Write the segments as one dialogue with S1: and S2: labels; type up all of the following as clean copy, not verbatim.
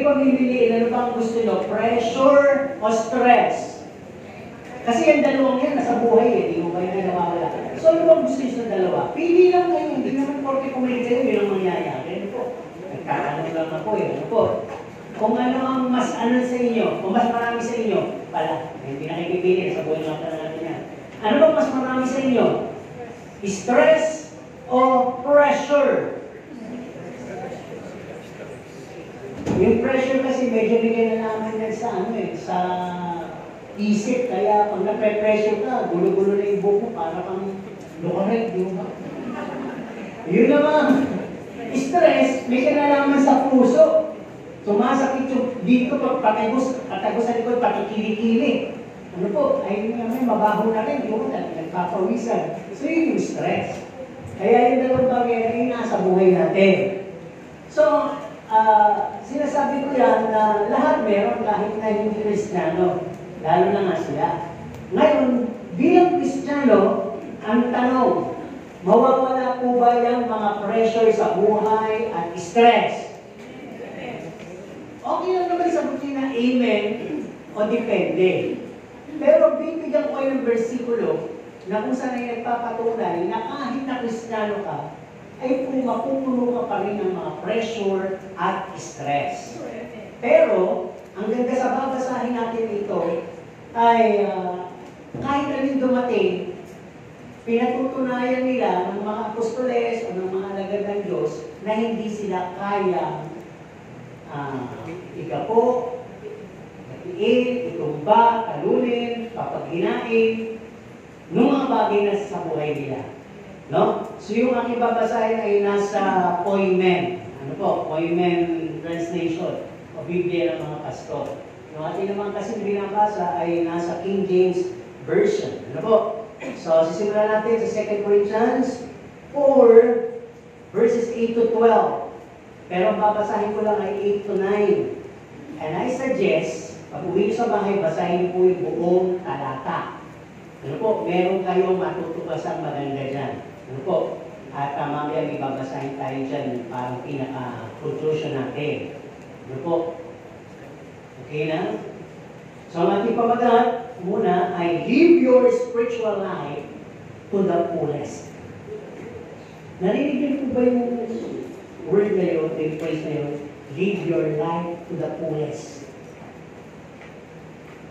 S1: kayo pamimiliin, ano bang gusto nyo? Pressure o stress? Kasi yung dalawang yan, nasa buhay eh. Hindi mo kayo na nawawala. So, ano bang gusto nyo sa dalawa? Pili lang kayo. Hindi naman porke kumain kayo, yun ang mangyayari. Ano po? Nagkakanong lang ako eh. Ano po? Kung ano ang mas ano sa inyo, kung mas marami sa inyo, pala, hindi na kayo pipili, sa buhay lang pala natin yan. Ano bang mas marami sa inyo? Stress o pressure? Yung pressure kasi medyo bigyan na naman yan sa ano eh, sa isip. Kaya pag napre-pressure ka, gulo-gulo na yung buko para kang lukarek, di ba? Yun naman. Stress, may kinalaman sa puso. Sumasakit yung dito pag patagos sa likod, patikili-kili. Ano po, ay may mabaho na rin, di ba? Nagpapawisan. So yun yung stress. Kaya yung dalawang bagay na yun nasa buhay natin. So, sinasabi ko yan na lahat meron kahit na hindi Kristiyano. Lalo na nga sila. Ngayon, bilang Kristiyano, ang tanong, mawawala po ba yung mga pressure sa buhay at stress? Okay lang naman sagutin na amen o depende. Pero bibigyan ko kayo ng versikulo na kung saan ay nagpapatunay na kahit na Kristiyano ka, ay kung mapupuno ka pa rin ng mga pressure at stress. Pero, ang ganda sa babasahin natin ito ay kahit alin dumating, pinatutunayan nila ng mga apostoles o ng mga alagad ng Diyos na hindi sila kaya igapo, itiin, itumba, talunin, papaghinain, ng mga bagay na sa buhay nila. No? So yung aking babasahin ay nasa Poimen. Ano po? Poimen translation o Biblia ng mga pastor. Yung ating naman kasi binabasa ay nasa King James Version. Ano po? So sisimulan natin sa 2 Corinthians 4 verses 8 to 12. Pero ang babasahin ko lang ay 8 to 9. And I suggest, pag uwi sa bahay, basahin po yung buong talata. Ano po? Meron kayong matutupasang maganda dyan. Ano po? At mamaya may babasahin tayo dyan parang pinaka-conclusion natin. Ano po? Okay na? So ang ating pamagat muna ay live your spiritual life to the fullest. Narinig niyo po ba yung word na yun, yung phrase na yun? Live your life to the fullest.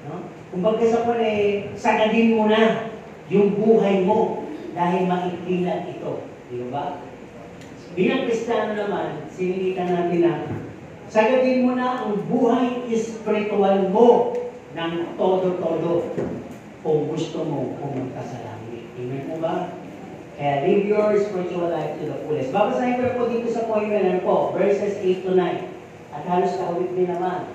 S1: No? Kung baga sa kwan sagadin mo na yung buhay mo dahil maikli lang ito. Di ba? Bilang Kristiyano naman, sinilitan natin na sagadin mo na ang buhay spiritual mo ng todo-todo kung gusto mo pumunta sa langit. Amen po ba? Kaya live your spiritual life to the fullest. Babasahin ko po dito sa Poimen, ano po, verses 8 to 9. At halos kahawit din naman.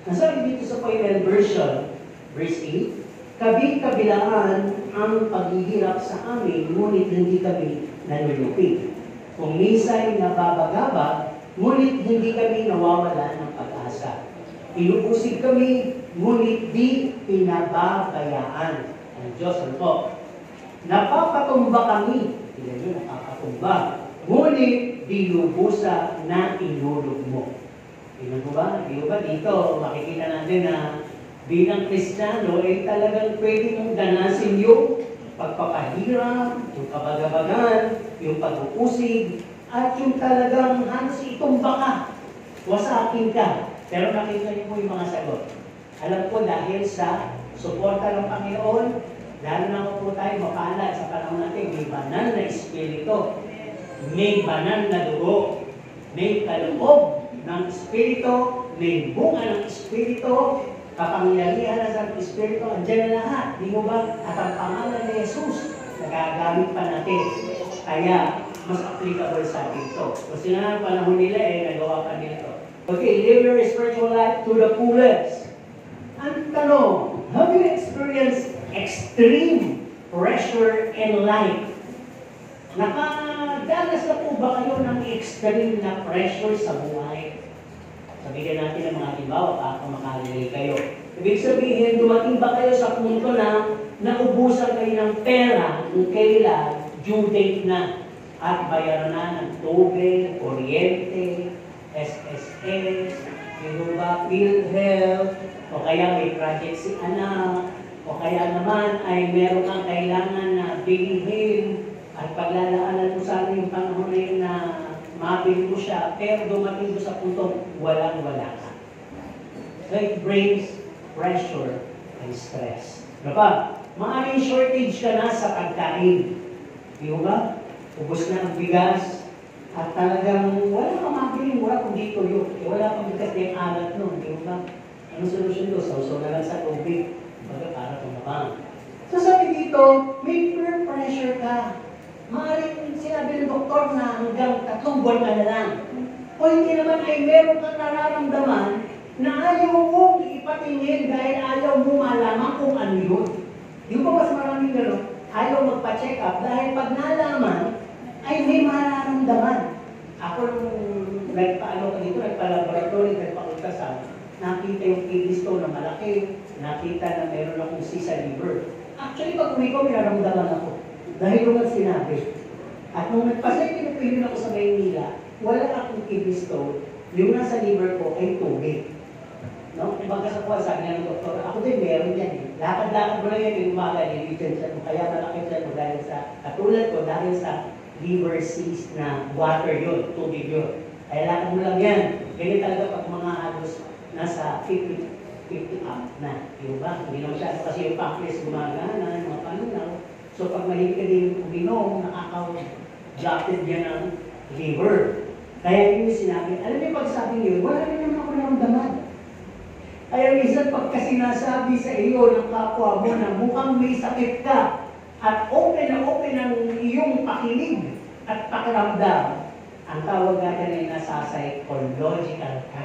S1: Nasabi dito sa Poimen version, verse 8, kabi-kabilaan ang paghihirap sa amin, ngunit hindi kami nanulupi. Kung minsan nababagabag, ngunit hindi kami nawawala ng pag-asa. Inubusig kami, ngunit di pinababayaan ang Diyos. Ano po? Napapatumba kami. Tignan nyo, napapatumba. Ngunit di lubusa na inulog mo. Tignan mo ba? Di ba dito, makikita natin na bilang Kristiyano, ay talagang pwede mong ganasin yung pagpapahirap, yung kabagabagan, yung pag-uusig, at yung talagang halos itumba ka, wasakin ka. Pero nakita niyo po yung mga sagot. Alam ko dahil sa suporta ng Panginoon, lalo na po tayo mapalad sa panahon natin, may banal na espiritu, may banal na dugo, may kaloob ng espiritu, may bunga ng espiritu, kapangyarihan ng espiritu, andyan na lahat. Di mo ba? At ang pangalan ni Jesus, nagagamit pa natin. Kaya, mas applicable sa atin ito. Kasi na ang panahon nila, nagawa pa nila ito. Okay, live your spiritual life to the fullest. Ang tanong, have you experienced extreme pressure in life? Nakadanas na po ba kayo ng extreme na pressure sa buhay? Sabihin natin ng mga halimbawa, para makalilay kayo. Ibig sabihin, dumating ba kayo sa punto na naubusan kayo ng pera kung kailan due date na at bayaran na ng tubig, kuryente, SSS, PhilHealth, o kaya may project si anak, o kaya naman ay meron kang kailangan na bilhin at paglalaanan mo sana yung panahon na yun na mabili mo siya, pero dumating mo sa puntong walang-wala ka. So it brings pressure and stress. Ano pa? Maaaring shortage ka na sa pagkain. Di ba? Ubus na ang bigas. At talagang wala kang mabili, wala kung dito yun. Wala kang bigas na yung alat nun. Di ba? Anong solusyon doon? Sausaw na lang sa tubig. Para tumabang. So sabi dito, may peer pressure ka. Maaaring sinabi ng doktor na hanggang 3 buwan ka na lang. O hindi naman ay meron kang nararamdaman na ayaw mong ipatingin dahil ayaw mo malaman kung ano yun. Di ba mas maraming gano'n? Ayaw magpa-check up dahil pag nalaman, ay may mararamdaman. Ako nung nagpa-ano ka dito, nagpa-laboratory, nagpa-ultrasound, nakita yung kidney stone na malaki, nakita na meron akong cyst sa liver. Actually, pag uwi ko, may naramdaman ako. Dahil naman sinabi. At nung nagpa-second opinion ako sa Maynila, wala akong kidney stone, yung nasa liver ko ay tubig. No? Ibang kasakuha, sabi nga ng doktor, ako din meron yan. Lakad-lakad mo lang yan yung umaga, nililigyan siya mo. Kaya malaki siya mo dahil sa, katulad ko, dahil sa liver cyst na water yun, tubig yun. Kaya lakad mo lang yan. Ganyan talaga pag mga halos nasa 50 up na. Di ba? Hindi naman siya kasi yung pancreas gumagana, yung mga panunaw. So pag mahilig ka din uminom, nakaka-jotted yan ng liver. Kaya yung sinabi, alam niyo pag sabi niyo, wala rin naman ako naramdaman. Kaya minsan pagka sinasabi sa iyo ng kapwa mo na mukhang may sakit ka at open na open ang iyong pakinig at pakiramdam, ang tawag natin ay nasa psychological ka.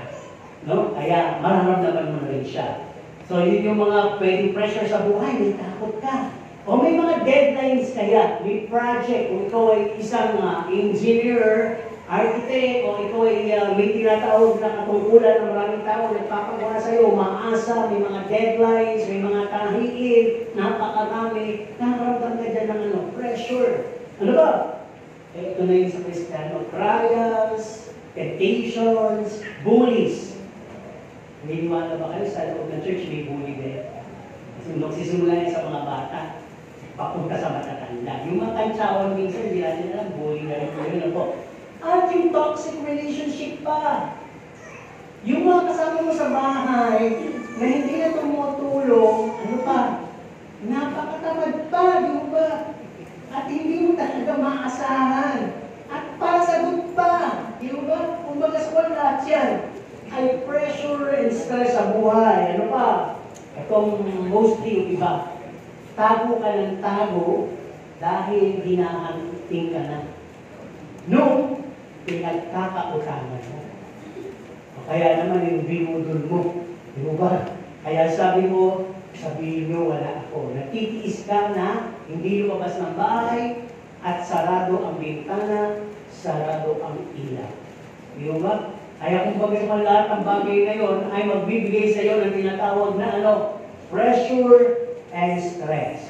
S1: No? Kaya mararamdaman mo rin siya. So yun yung mga pwedeng pressure sa buhay, may takot ka. O may mga deadlines kaya, may project, kung ikaw ay isang engineer, architect, o ikaw ay may tinatawag na katungkulan ng maraming tao, nagpapagawa sa iyo, maasa, may mga deadlines, may mga tahiin, napakarami, nakaramdam ka dyan ng pressure. Ano ba? Ito na yung sa Kristiyano, trials, temptations, bullies. Niniwala ba kayo sa loob ng church may bully din? Kasi nagsisimula yan sa mga bata, papunta sa matatanda. Yung mga kantsawan minsan, hindi natin alam, bully na rin po yun. Ako. At yung toxic relationship pa. Yung mga kasama mo sa bahay, na hindi na tumutulong, ano pa? Napakatamad pa, di ba? At hindi mo talaga maasahan. At pasagot pa, di ba? Kung baga sa lahat yan, ay pressure and stress sa buhay. Ano pa? Itong mostly yung iba. Tago ka ng tago dahil hinahanting ka na. No, pinagkakautangan mo. Kaya naman yung binudol mo. Di ba? Kaya sabi mo, sabihin nyo wala ako. Natitiis ka na hindi lumabas ng bahay at sarado ang bintana, sarado ang ilaw. Di ba? Kaya kung bagay mo lahat ng bagay na yun, ay magbibigay sa iyo ng tinatawag na pressure and stress.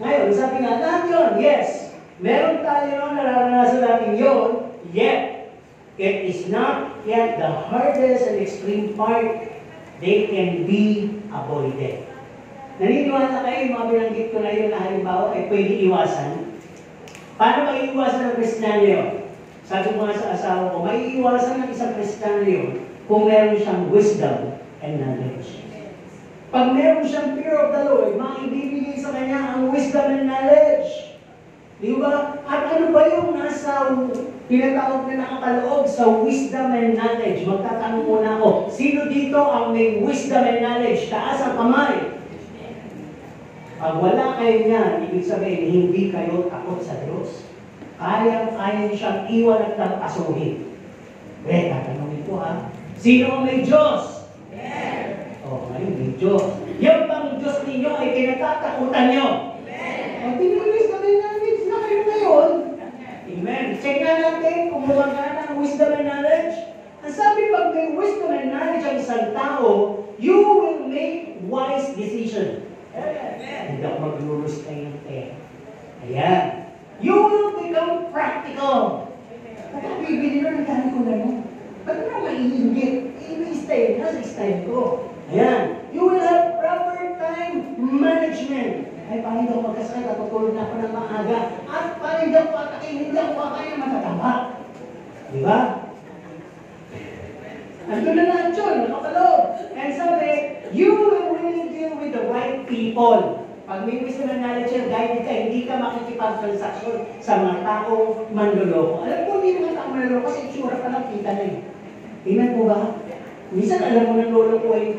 S1: Ngayon, sabi nga, lahat yun, yes. Meron tayo yun, nararanasan natin yun, yet, it is not yet the hardest and extreme part. They can be avoided. Naniniwala kayo, mga binanggit ko na yun na halimbawa ay pwede iwasan. Paano maiiwasan ng Kristiyano yun? Sabi ko nga sa asawa ko, maiiwasan ng isang Kristiyano yun kung meron siyang wisdom and knowledge. Pag meron siyang fear of the Lord, maibibigay sa kanya ang wisdom and knowledge. Di ba? At ano ba yung nasa pinatawag na nakakaloob sa wisdom and knowledge? Magtatanong muna ako, sino dito ang may wisdom and knowledge? Taas ang kamay. Pag wala kayo niyan, ibig sabihin, hindi kayo takot sa Diyos. Kaya siyang iwan at tapasuhin. Tatanungin ko ha, sino ang may Diyos? Ngayon may Diyos. Yung bang Diyos ninyo ay kinatatakutan nyo? Tinulis na din namin na kayo ngayon. Amen. Check na natin kung gumagana ang wisdom and knowledge. Ang sabi pag may wisdom and knowledge ang isang tao, you will make wise decision. Hindi ako maglulus kayo ng pera. Ayan. You will become practical. Baka bibili na ng dami ko na mo. Ba't na maiinggit? May stay na. na sa style ko. Ayan. You will have proper time management. Ay, paano hindi ako magkasakit at tutulog na ako ng maaga? At paano hindi ako patakin, hindi ako kaya matataba? Di ba? Ando na lahat yun, nakapaloob. And sabi, you will really deal with the right people. Pag may wisdom and knowledge and guided ka, hindi ka makikipag-transaction sa mga taong manloloko. Alam mo, hindi mga taong manloloko kasi itsura pa lang kita na eh. Tingnan mo ba? Minsan alam mo ng lolo ko ay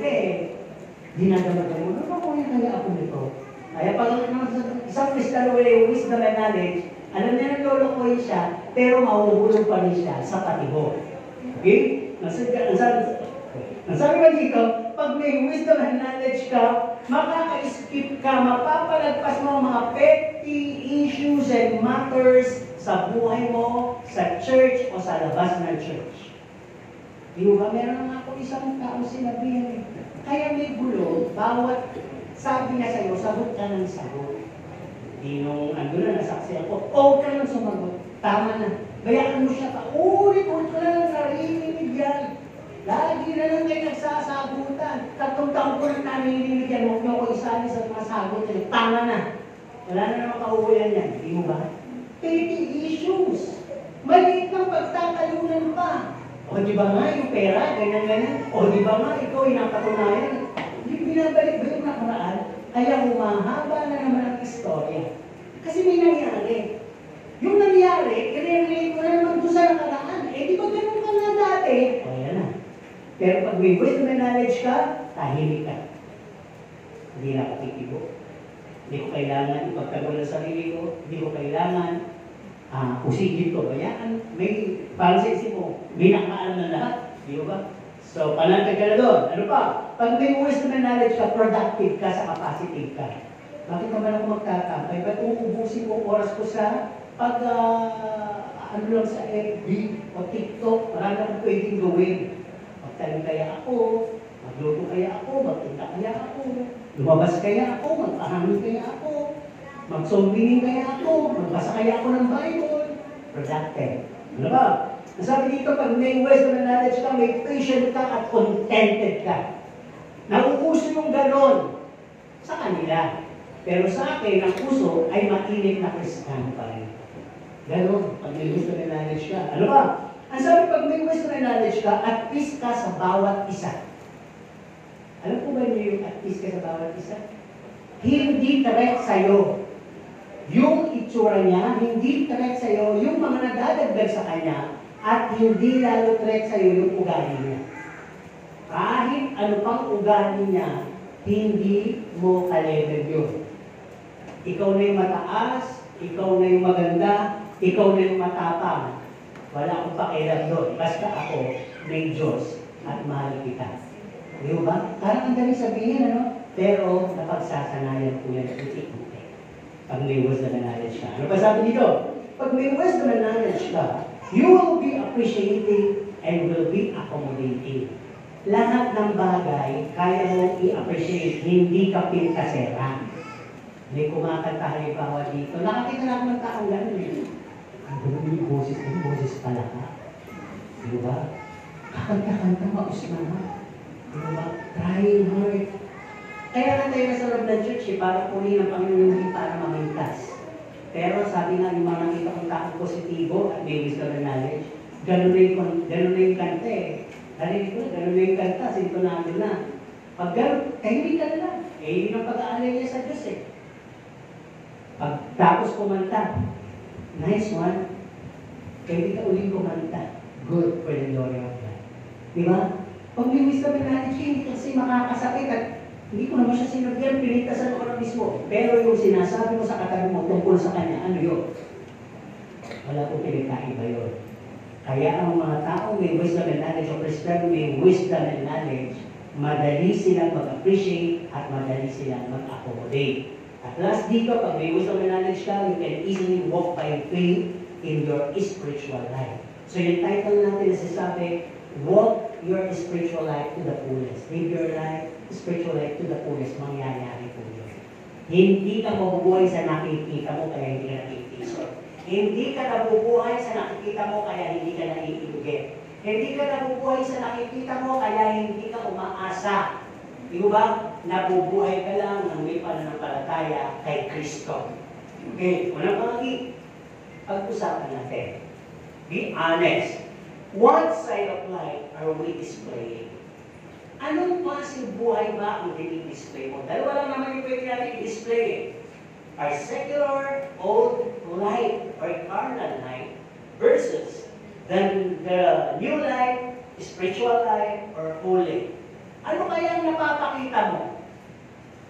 S1: dinadamagan mo, ano ko yung kaya ako nito? Kaya pag isang Kristiyano wala wisdom and knowledge, alam niya ng lolo ko siya, pero mahuhulog pa rin siya sa patibo. Okay? Nasabi ba dito, pag may wisdom and knowledge ka, makaka-skip ka, mapapalagpas mo ang mga petty issues and matters sa buhay mo, sa church o sa labas ng church. Di ba, meron nga ako isang tao sinabihan eh. Kaya may gulo, bawat sabi niya sa'yo, sagot ka ng sagot. Di nung ando na, nasaksi ako, huwag ka nang sumagot. Tama na. Bayaan mo siya pa, ulit-ulit ko na lang narinig yan. Lagi na lang kayo nagsasagutan. 3 taon ko na narinig yan, huwag niyo ako isali sa mga sagot. Tama na. Wala na naman kauuyan yan. Di mo ba? Petty issues. Maliit ng pagtatalunan pa. O di ba nga yung pera, ganyan-ganyan? O di ba nga ikaw yung napatunayan? Hindi binabalik ba yung nakaraan? Kaya humahaba na naman ang istorya. Kasi may nangyari. Yung nangyari, i-relate mo na naman doon sa nakaraan. Eh di ba ganun ka nga dati? O yan na. Pero pag may wisdom and knowledge ka, tahimik ka. Hindi na katitibo. Hindi ko kailangan ipagtanggol ang sarili ko. Hindi ko kailangan usigin ko. Bayaan, may pansin mo, may nakaalam na lahat. Di ba? So, panantag ka na doon. Ano pa? Pag may wisdom and knowledge ka, productive ka, sa capacity ka. Bakit naman ako magtatambay? Ba't uubusin ko oras ko sa pag ano lang sa FB o TikTok, marami akong pwedeng gawin. Magtanim kaya ako, magluto kaya ako, magpunta kaya ako, lumabas kaya ako, magpahangin kaya ako, mag-zombieing kaya ako, magbasa kaya ako ng Bible. Productive. Ano ba? Nasabi dito, pag may wisdom and knowledge ka, may patient ka at contented ka. Nauuso yung ganon sa kanila. Pero sa akin, ang puso ay mainit na Kristiyano pa rin. Ganon, pag may wisdom and knowledge ka. Ano ba? Ang sabi, pag may wisdom and knowledge ka, at peace ka sa bawat isa. Alam po ba niyo yung at peace ka sa bawat isa? Hindi threat sa'yo yung itsura niya, hindi threat sa'yo yung mga nadadagdag sa kanya, at hindi lalo threat sa'yo yung ugali niya. Kahit ano pang ugali niya, hindi mo ka-level yun. Ikaw na yung mataas, ikaw na yung maganda, ikaw na yung matapang. Wala akong pakialam doon. Basta ako, may Diyos at mahal kita. Di ba? Parang ang dali sabihin, ano? Pero napagsasanayan ko yan uti-uti. Pag may wisdom and knowledge ka. Ano pa sabi dito? Pag may wisdom and knowledge ka, you will be appreciating and will be accommodating. Lahat ng bagay, kaya mong i-appreciate, hindi ka pintasera. May kumakanta halimbawa dito. Nakakita na ako ng taong gano'n eh. Ang gano'n yung boses pala ka. Di ba? Kakanta-kanta, maus naman. Di ba? Trying hard. Kaya nga tayo nasa loob ng church eh, para puli ng Panginoon hindi para mamingkas. Pero sabi nga yung mga nakita kong taong positibo at may wisdom and knowledge, ganun na yung kanta eh. Narinig ko, ganun na yung kanta, sintonado na. Pag ganun, tahimik ka na lang. Eh, yun ang pag-aalay niya sa Diyos eh. Pag tapos kumanta, nice one, pwede ka uling kumanta. Good for the glory of God. Diba? Pag may wisdom and knowledge, hindi kasi makakasakit at hindi ko naman siya sinugyan, pinitasan ko na mismo. Pero yung sinasabi mo sa katabi mo tungkol sa kanya, ano yun? Wala ko pinagkaiba yun. Kaya ang mga tao may wisdom and knowledge o Kristiyano may wisdom and knowledge, madali silang mag-appreciate at madali silang mag-accommodate. At last dito, pag may wisdom and knowledge ka, you can easily walk by faith in your spiritual life. So yung title natin na sasabi, walk your spiritual life to the fullest. Live your life, spiritual life to the fullest. Mangyayari po yun. Hindi ka mabubuhay sa nakikita mo kaya hindi ka nakikita. Hindi ka nabubuhay sa nakikita mo kaya hindi ka naiinugit. Hindi ka nabubuhay sa nakikita mo, kaya hindi ka umaasa. Di ba? Nabubuhay ka lang ng may pananampalataya kay Kristo. Okay, unang pangagi, pag-usapan natin. Be honest. What side of life are we displaying? Anong klaseng buhay ba ang dinidisplay mo? Dalawa lang naman yung pwede natin i-display eh. Our secular, old life, or carnal life versus the new life, spiritual life, or holy. Ano kaya ang napapakita mo?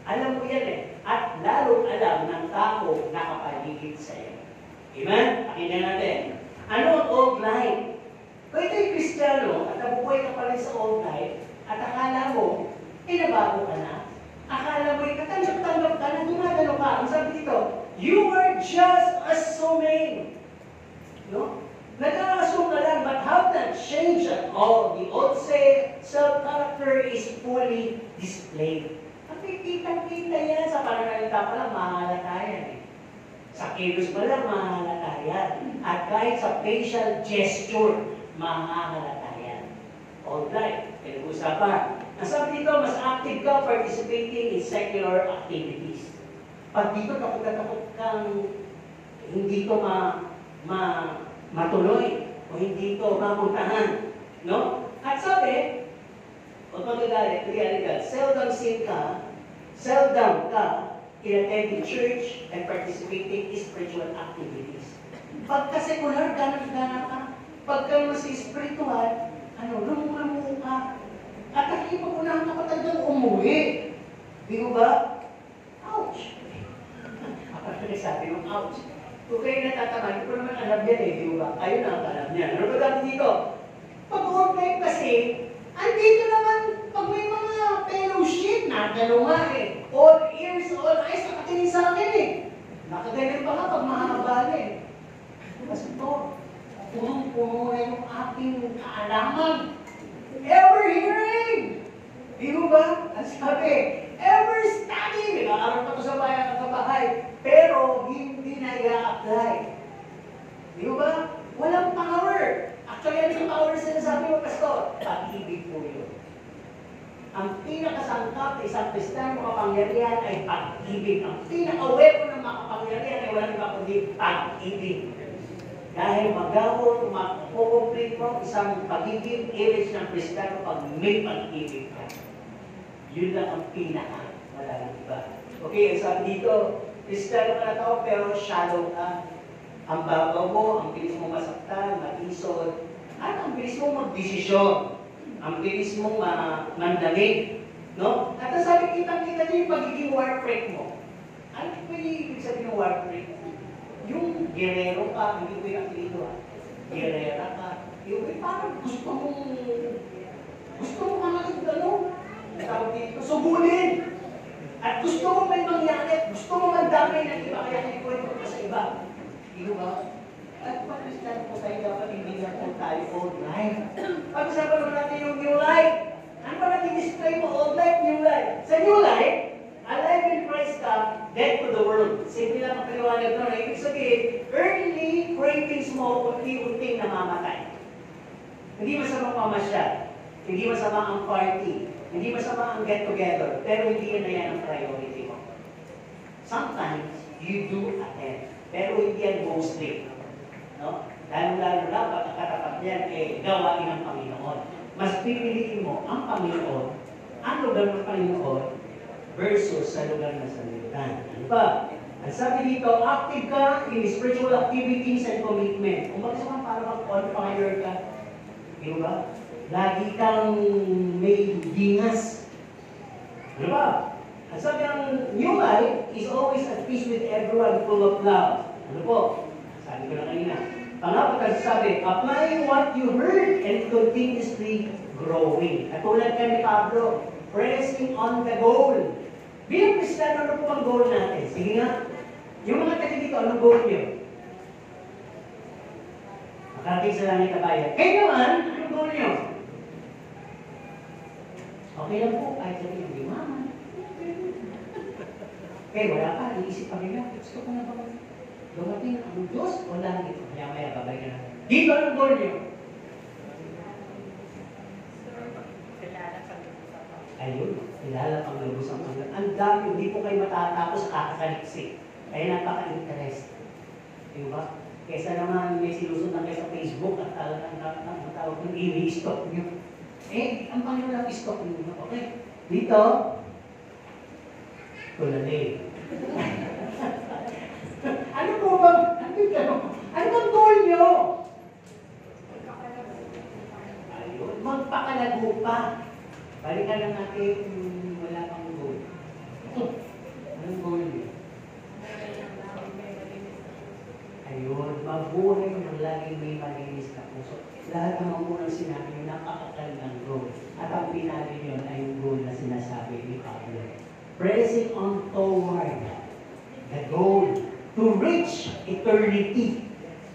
S1: Alam mo yan eh. At lalong alam ng tao na kapaligid sa iyo. Amen? Pakinggan natin. Ano ang old life? Kung ito'y Kristiyano at nabubuhay ka pa rin sa old life, at akala mo, nabago ka na. Akala mo, katanggap-tanggap ka na, gumagano ka. Ang sabi dito, you are just assuming. No? Nag-a-assume ka lang, but how that changed at all? The old self-character is fully displayed. At kitang-kita yan sa pananalita pa lang, mahalata yan eh. Sa kilos pa lang, mahalata yan. At kahit sa facial gesture, mahalata yan. All right, pinag-usapan. Ang sabi dito, mas active ka participating in secular activities. Pag dito, takot kang hindi to matuloy o hindi to mapuntahan. No? At sabi, o pagkagalit, realidad, seldom ka in attending church and participating in spiritual activities. Pagka secular, gana ka. Pagka mas spiritual, lumu ka. At nakikipag-unahan ka pa talagang umuwi. Di ba? Ouch! Kapag sabi mo, ouch. Kung kayo natatamad, hindi ko naman alam yan eh, di ba? Kayo na ang alam niyan. Ano ba dati dito? Pag-old life kasi, andito naman, pag may mga fellowship, nagano nga eh. All ears, all eyes, nakatingin sa akin eh. Nakaganyan pa nga pag mahaba eh. Kasi ito, punong-puno na yung aking kaalaman. Ever hearing? Di ba? Ang sabi, ever studying? Nag-aaral pa ito sa bayan at sa bahay. Pero hindi na i-apply. Di ba? Walang power. Actually, ano yung power sinasabi mo, Pastor? Pag-ibig po yun. Ang pinakasangkap na isang Kristiyano makapangyarihan ay pag-ibig. Ang pinaka-weapon ng makapangyarihan ay walang iba kundi pag-ibig. Dahil magawon, makukomplete mo isang pagiging image ng Kristiyano pag may pag-ibig ka. Yun lang ang pinaka. Wala lang iba. Okay, ang sabi dito, Kristiyano ka na tao pero shallow ka. Ang babaw mo, ang bilis mo masaktan, matisod, at ang bilis mo magdesisyon. Ang bilis mong mandamig. No? At ang sabi, kitang-kita niyo yung pagiging war freak mo. Ano ba yung ibig sabihin ng war freak? Yung gerero ka, hindi ko yung apelido ha. Gerera ka. Yung parang gusto mo ka tawag dito, subulin. At gusto mo may mangyari, gusto mo mandamay ng iba, kaya kinikwento ka sa iba. Ino ba? At pag-Christian po tayo dapat hindi na po tayo old life. Pag-usapan naman natin yung new life. Ano ba natin display mo? Old life, new life. Sa new life, alive in Christ ka, dead to the world. Simple lang ang paliwanag doon. Ibig sabihin, early cravings mo, unti-unting namamatay. Hindi masama pamasyal. Hindi masama ang party. Hindi masama ang get-together. Pero hindi yan ang priority mo. Sometimes, you do attend. Pero hindi yan mostly. No? Lalo-lalo na, pagkakatapat niyan, gawain ng Panginoon. Mas pipiliin mo ang Panginoon, ang lugar ng Panginoon, versus sa lugar na sanlibutan. Ano ba? Ang sabi dito, active ka in spiritual activities and commitment. Kung bakit naman parang on fire ka, di ba? Lagi kang may dingas. Ano ba? Ang sabi ng new life is always at peace with everyone, full of love. Ano po? Sabi ko na kanina. Pangapat ang sabi, applying what you heard and continuously growing. At tulad ka ni Pablo, pressing on the goal. Bilang Kristiyano, ano po ang goal natin? Sige nga. Yung mga taga dito, anong goal niyo? Makarating sa langit na bayan. Kayo naman, anong goal niyo? Okay lang po, kahit sabihin ng limaman. Okay, wala pa, iisip pa nila. Gusto ko na ba dumating ang Diyos o langit? Maya-maya, babay ka na. Dito, anong goal niyo? Ayun, kilala pang lubos ang Panginoon. Ang dami, hindi po kayo matatapos kakakaliksik. Kaya napaka-interest. Di ba? Kesa naman may sinusunod na kayo sa Facebook at talagang tawag ng i-restock nyo. Ang Panginoon ang i-stock nyo. Okay? Dito, tulali. Ano po bang, ano bang goal nyo? Ayun, magpakalago pa. Balikan lang natin wala pang goal. Anong goal nyo? Ayun, mabuhay ng laging may malinis na puso. Lahat ng unang sinabi nyo, napakakal ng goal. At ang pinali nyo ay yung goal na sinasabi ni Pablo. Pressing on toward the goal to reach eternity.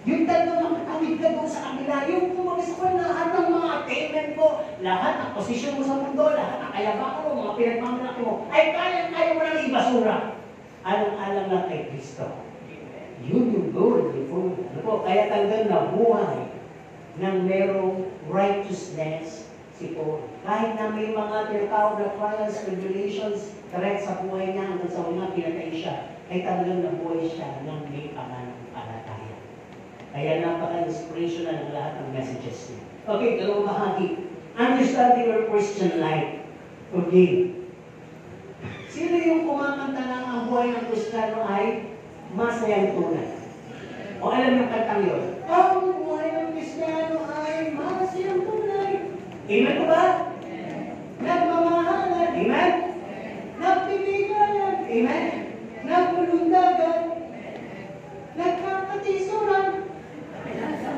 S1: Yung talagang makatawid ka doon sa kanila, yung kumagis ko lahat ng mga attainment mo, lahat ng posisyon mo sa mundo, lahat ng kayabangan mo, mga pinagmamalaki mo, ay kaya mo lang ibasura. Alang-alang lang kay Kristo. Yun yung goal. Ano po, kaya talagang nabuhay ng merong righteousness si Paul. Kahit na may mga tinatawag na trials, tribulations, correct sa buhay niya, hanggang sa una pinatay siya, ay talagang nabuhay siya ng may pananampalataya. Kaya napaka-inspirational ng lahat ng messages niya. Okay, dalawang bahagi. Understanding your Christian life. Okay. Sino yung kumakanta ng ang buhay ng Kristiyano ay masayang tunay? O alam yung kantang yun? Ang buhay ng Kristiyano ay masayang tunay. Amen ko ba? Nagmamahalan. Amen? Nagbibigayan. Amen? Nagulundagan. Nagkakatisuran.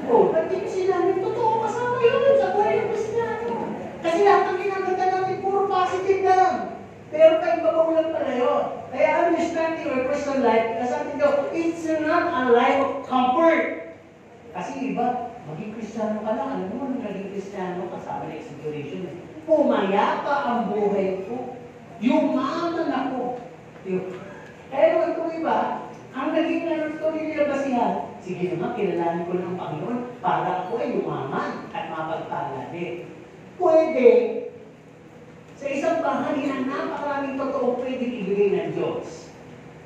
S1: Ba't di sinabi, totoo kasama yun sa buhay ng Kristiyano. Kasi lahat ng ginaganda namin, puro positive lang. Pero kaibabaw lang pala yun. Kaya understanding your Christian life, sabi ko, it's not a life of comfort. Kasi iba, maging Kristiyano ka lang, alam mo, naging Kristiyano kasama na exaggeration. Pumayapa ang buhay ko. Yumaman ako. Kaya naman kung iba, ang naging nilabasihan, sige naman, kilalanin ko ng Panginoon para ako ay yumaman at mapagpala din. Pwede, sa isang bahagi na napakaraming totoo pwedeng ibigay ng Diyos.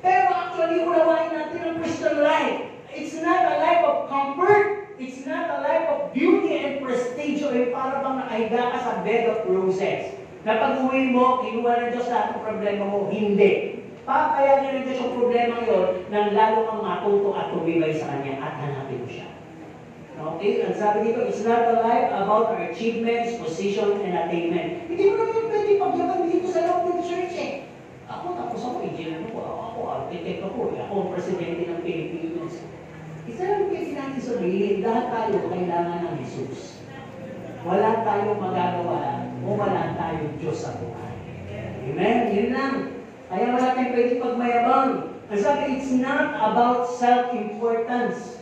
S1: Pero actually, unawain natin ang Christian life. It's not a life of comfort. It's not a life of beauty and prestige o para bang nakahiga ka sa bed of roses. Na pag-uwi mo, kinuha ng Diyos lahat ng problema mo, hindi. Papayagan ng Diyos yung problema yun nang lalo kang matuto at tumibay sa Kanya at hanapin mo siya. Okay? Ang sabi dito, it's not a life about our achievements, position, and attainment. Hindi mo naman pwede pagyaman dito sa loob ng church eh. Ako, tapos ako, engineer ko, ako, architect ako, ako ang presidente ng Pilipinas. Isa lang pwede natin sabihin, lahat tayo kailangan ng Jesus. Wala tayong magagawa o wala tayong Diyos sa buhay. Amen? Yun lang. Kaya wala tayong pwede pagmayabang. Ang sabi, it's not about self-importance.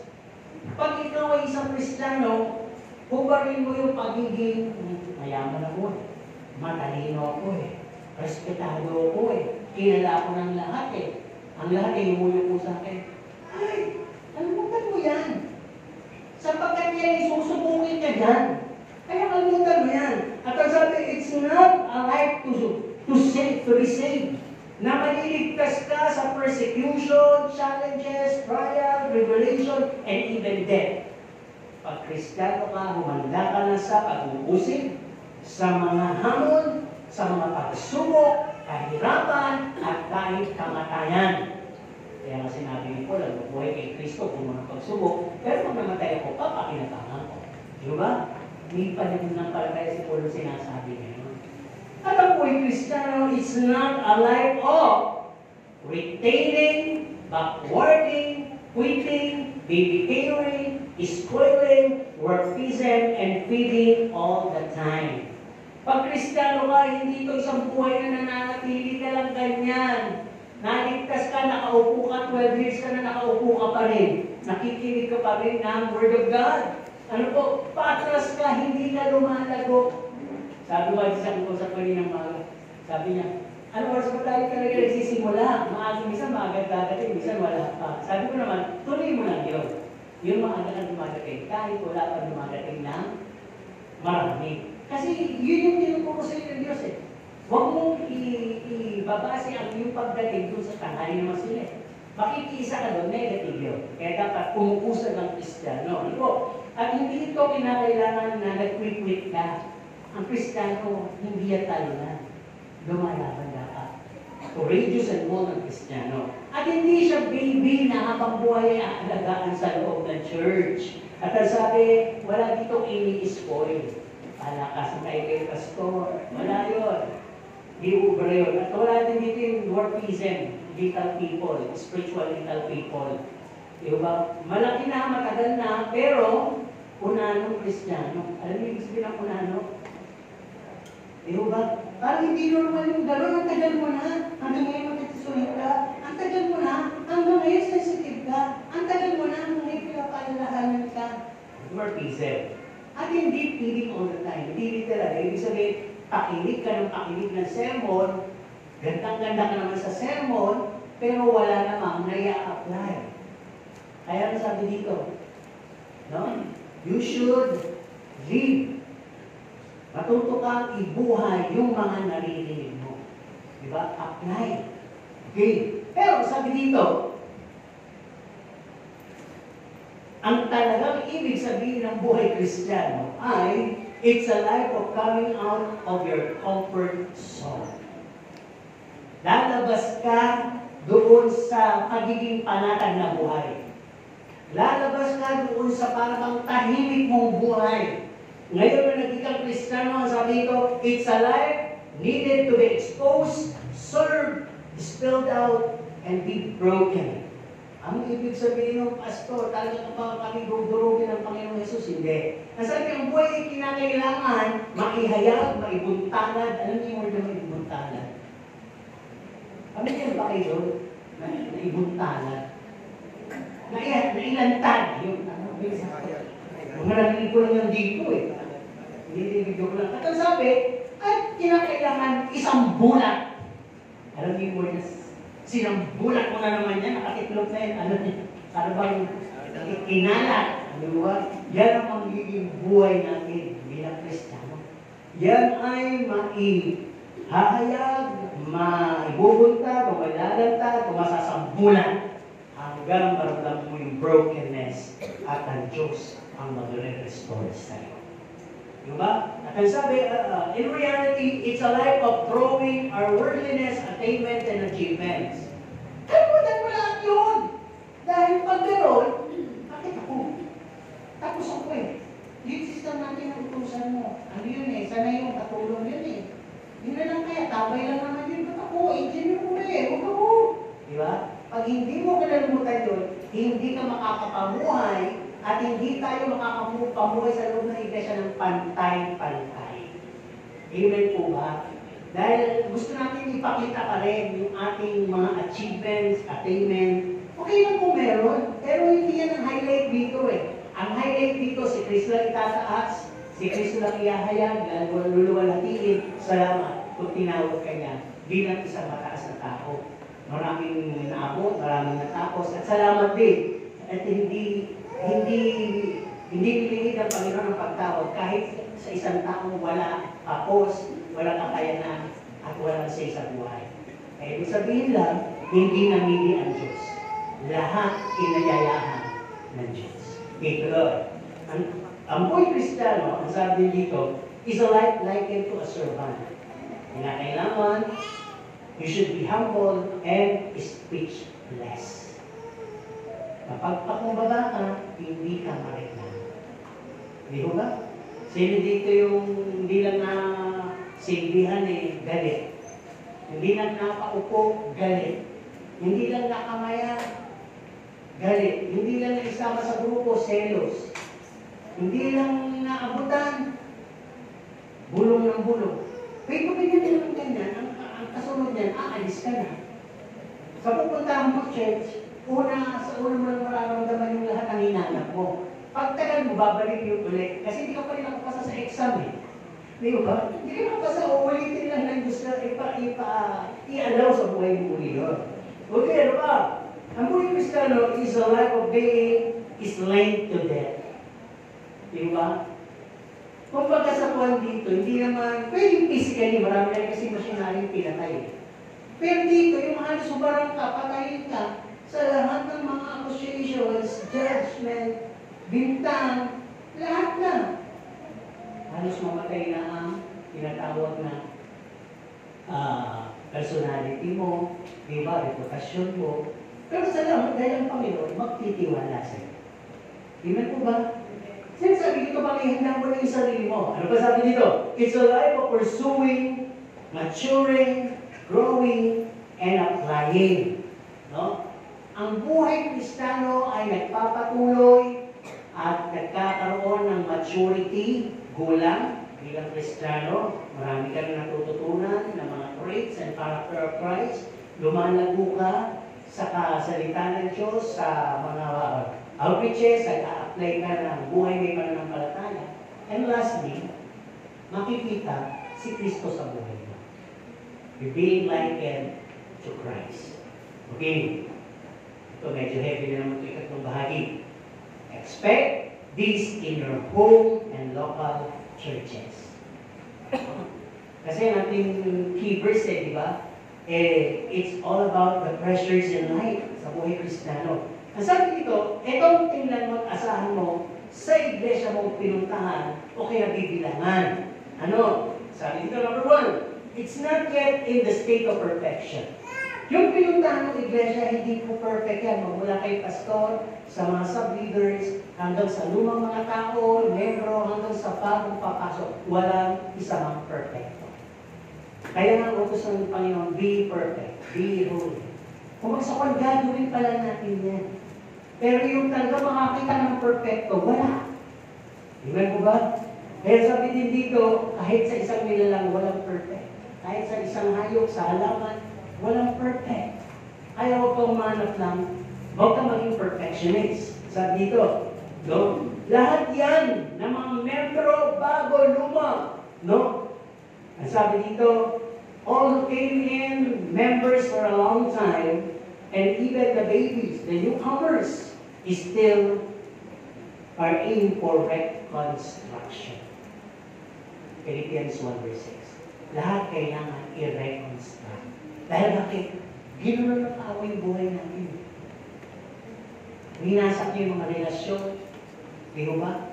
S1: Pag ikaw ay isang Kristiyano, hubarin mo yung pagiging, mayaman ako eh, matalino ako eh, respetado ako eh, kilala ako ng lahat eh. Ang lahat ay humuyo po sa akin. Ay, kalimutan mo yan. Sapagkat yan ay susubukin ka dyan. Kaya kalimutan mo yan. At ang sabi, it's not a life to be saved. Na maliligtas ka sa persecution, challenges, trial, tribulation, and even death. Pag Kristiyano ka, humanda ka na sa pag-uusig, sa mga hamon, sa mga pagsubok, kahirapan, at kahit kamatayan. Kaya nga sinabi ni Paul, buhay kay Kristo kung mga pagsubok, pero pag namatay ako, papakinatangan ko. Di ba? Hindi pa naman ng palagay si Paul sinasabi niya. At ang buhay Kristiyano, it's not a life of retaining, backwarding, quitting, baby-caring, spoiling, workism, and feeding all the time. Pag Kristiyano ka, hindi ito isang buhay na nananatili ka lang ganyan. Naligtas ka, nakaupo ka, 12 years ka na nakaupo ka pa rin. Nakikinig ka pa rin ng Word of God. Ano po, patras ka, hindi ka lumalago. Sabi ko, isang kusap ko rin ng mga, sabi niya, ano oras ba tayo talaga nagsisimula? Maagang minsan, maagang dadating, minsan wala pa. Sabi ko naman, tuloy mo lang yun. Yung maaga na dumadating, kahit wala pa dumadating ng marami. Kasi yun yung tinuturo sa iyo ng Diyos eh. Huwag mo ibabase ang iyong pagdating doon sa tanghali naman sila. Makikiisa ka doon, negative yun. Kaya dapat pumupusan ng Kristiyano. Ano po? At hindi ito kinakailangan na nag-quit-quit ka. Ang Kristiyano, hindi yan talunan. Lumalaban dapat. Courageous and bold ang Kristiyano. At hindi siya baby na habang buhay ay aalagaan sa loob ng church. At ang sabi, wala ditong ini-spoil. Palakasan tayo kay pastor. Wala yun. Di ubra yun. At wala din dito yung dwarfism, little people, spiritual little people. Di ba? Malaki na, matagal na, pero unanong Kristiyano. Alam niyo, ibig sabihin ng unano? Di ba? Parang hindi normal yung gano'n. Ang tagal mo na. Hanggang ngayon magkatisulit ka. Ang tagal mo na. Hanggang ngayon sensitive ka. Ang tagal mo na. Hanggang ngayon pinapalalahanan ka. Dwarfism. At hindi feeling all the time. Hindi talaga. Ibig sabihin, pakinig ka ng pakinig ng sermon, gandang-ganda ka naman sa sermon, pero wala namang nai-apply. Kaya ang sabi dito, no? You should live. Matuto kang ibuhay yung mga naririnig mo. Diba? Apply. Okay. Pero sabi dito, ang talagang ibig sabihin ng buhay Kristiyano ay it's a life of coming out of your comfort zone. Lalabas ka doon sa pagiging panatag na buhay. Lalabas ka doon sa parang tahimik mong buhay. Ngayon na nagkikang Kristiyano, ang sabi ito, it's a life needed to be exposed, served, spilled out, and be broken. Ang ibig sabihin ng pastor, talaga ba kami dudurugin ng Panginoong Yesus? Hindi. Nasabi, ang buhay ay kinakailangan maihayag, maibuntanad. Alam niyo yung word na maibuntanad? Kami yan ba kayo? Maibuntanad. Nailantad. Yung, mga narinig ko lang yung dito eh. Nirinig ko lang. At ang sabi, at kinakailangan isang bulat. Alam niyo yung word na sinambulat mo na naman yan, nakatitlog na yan. Ano bang inalat? Ano ba? Yan ang magiging buhay natin bilang Kristiyano. Yan ay maihahayag, maibubunta, malalanta, masasambulan hanggang maramdaman mo yung brokenness at ang Diyos ang magre-restore sa'yo. Diba? At ang sabi, in reality, it's a life of throwing our worldliness, attainments, and achievements. Kalimutan mo lahat yun! Dahil pag gano'n, bakit ako? Tapos ako eh. Yung system natin ang utusan mo. Ano yun eh? Sana yung katulong yun eh. Yun na lang kaya, tabay lang naman yun. Ba't ako? Engineer ko na eh. Huwag ako. Diba? Pag hindi mo kalalimutan yun, hindi ka makakapamuhay at hindi tayo makakapamuhay sa loob ng iglesia ng pantay-pantay. Amen po ba? Dahil gusto natin ipakita pa rin yung ating mga achievements, attainment. Okay lang kung meron, pero hindi yan ang highlight dito eh. Ang highlight dito, si Kristo lang itataas, si Kristo lang ihahayag, luluwalhatiin. Salamat kung tinawag ka niya bilang isang mataas na tao. Maraming naabot, maraming natapos, at salamat din. At hindi nilingid ang Panginoon ng pagtawag kahit sa isang taong wala tapos, wala kakayanan, at walang say sa buhay. Kaya ibig sabihin lang, hindi namili ang Diyos. Lahat inayayahan ng Diyos. Okay, Lord. Ang buhay Kristiyano, ang sabi dito, is a life likened to a servant. Kailangan, you should be humble and speechless. Kapag pakumbaba ka, hindi ka mareklamo. Di ba? Sino dito yung hindi lang na silbihan eh, galit. Hindi lang nakaupo, galit. Hindi lang nakamaya, galit. Hindi lang naisama sa grupo, selos. Hindi lang naabutan, bulong ng bulong. Pwede ko din naman ganyan, ang kasunod niyan, aalis ka na. Sa pupuntahan mo church, sa una mo lang mararamdaman yung lahat ng hinanap mo. Pagtagal mo, babalik yung ulit. Kasi hindi ka pa rin nakapasa sa exam eh. Di ba? Hindi ka nakapasa, ulitin lang ng Diyos na i-allow sa buhay mo uli yun. Okay, ano ba? Ang buhay Kristiyano is a life of being slain to death. Di ba? Kung pagkasakuhan dito, hindi naman, pwedeng physically, marami na kasi masyinaring pinatay. Pero dito, yung halos sobrang kapatayin ka sa lahat ng mga accusations, judgment, bintang, lahat na. Halos mamatay na ang tinatawag na personality mo, di ba, reputasyon mo. Pero salamat dahil ang Panginoon magtitiwala sa iyo. Amen po ba? Sinasabi dito, pakihanda mo na yung sarili mo. Ano ba sabi dito? It's a life of pursuing, maturing, growing, and applying. No? Ang buhay Kristiyano ay nagpapatuloy at nagkakaroon ng maturity, gulang, bilang Kristiyano. Marami ka na natututunan ng mga traits and character of Christ. Lumalago ka sa kasalita ng Diyos, sa mga outreaches, at a-apply ka ng buhay may pananampalataya. And lastly, makikita si Kristo sa buhay mo. You're being likened to Christ. Okay. Ito medyo heavy na naman ito ikatlong bahagi. Expect this in your home and local churches. Kasi natin key verse di ba? It's all about the pressures in life sa buhay Kristiyano. Ang sabi dito, itong tingnan mo at asahan mo sa iglesia mong pinuntahan o kaya bibilangan. Ano? Sabi dito, number 1, it's not yet in the state of perfection. Yung pinuntahan ng iglesia, hindi po perfect yan. Magmula kay pastor, sa mga sub-leaders, hanggang sa lumang mga tao, membro, hanggang sa bagong papasok. Walang isang perfecto. Kaya nga utos ng Panginoon, be perfect, be holy. Kung magsakon, gagawin pala natin yan. Pero yung talaga makakita ng perfecto, wala. Amen po ba? Kaya sabi din dito, kahit sa isang nilalang, walang perfect. Kahit sa isang hayop, sa halaman, walang perfect. Kaya huwag kang manap lang, huwag kang maging perfectionist. Sabi dito, no? Lahat yan ng mga membro, bago, luma, no? Ang sabi dito, all who came in, members for a long time, and even the babies, the newcomers, still are aiming for reconstruction. Philippians 1 verse 6. Lahat kailangan i-reconstruct. Dahil bakit? Ginulo na tao yung buhay natin. Winasak niyo yung mga relasyon. Di ba?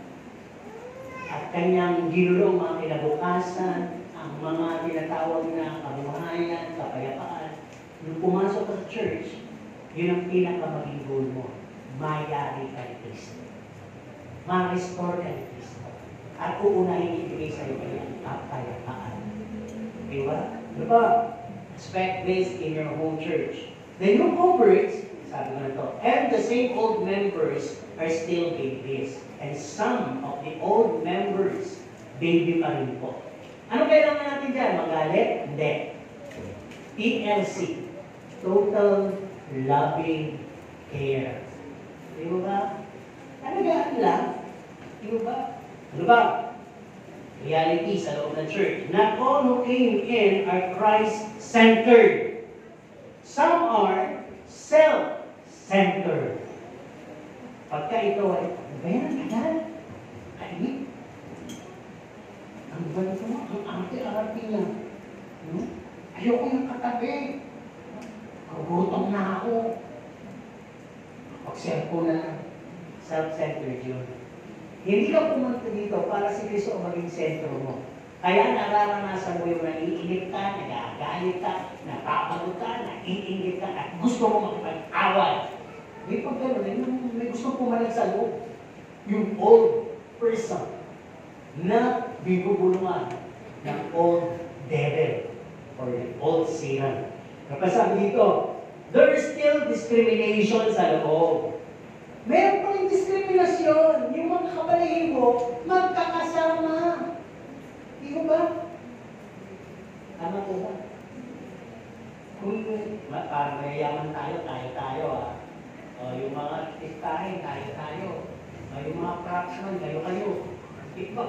S1: At kanyang ginulo ang mga kinabukasan, ang mga tinatawag na kabuhayan, kapayapaan. Nung pumasok ka sa church, yun ang pinakamaging goal mo. Mayari ka ni Kristo. Ma-restore ka ni Kristo. At uunahin ibigay sa iyo kanyang kapayapaan. Di ba? Di ba? Expect this in your home church. The new converts, sabi nga ito, and the same old members are still babies. And some of the old members, baby pa rin po. Ano kailangan natin dyan? Magalit? Hindi. TLC. Total loving care. Di ba? Alagaan lang. Di ba? Ano ba? Reality sa loob ng church. Not all who came in are Christ-centered. Some are self-centered. Pagka ito ay, bayan ang tagal. Kainit. Ang ganito, ang arte-arte niya. Ayoko yung katabi. Gugutom na ako. Pag-cellphone na lang. Self-centered yun. Hindi ka pumunta dito para si Kristo ang maging sentro mo. Kaya nararanasan mo yung naiinip ka, nagagalit ka, napapagod ka, naiinip ka, at gusto mo makipag-away. May pag gano'n, may gusto pumalag sa loob. Yung old person na bibubulungan ng old devil or the old Satan. Kapag sabi dito, there is still discrimination sa loob. Meron pa rin diskriminasyon. Yung mga kabalahin mo, magkakasama. Di ba? Tama po ba? Kung parang mayayaman tayo O yung mga tistahin, tayo. O yung mga craftsman, kayo. Diba?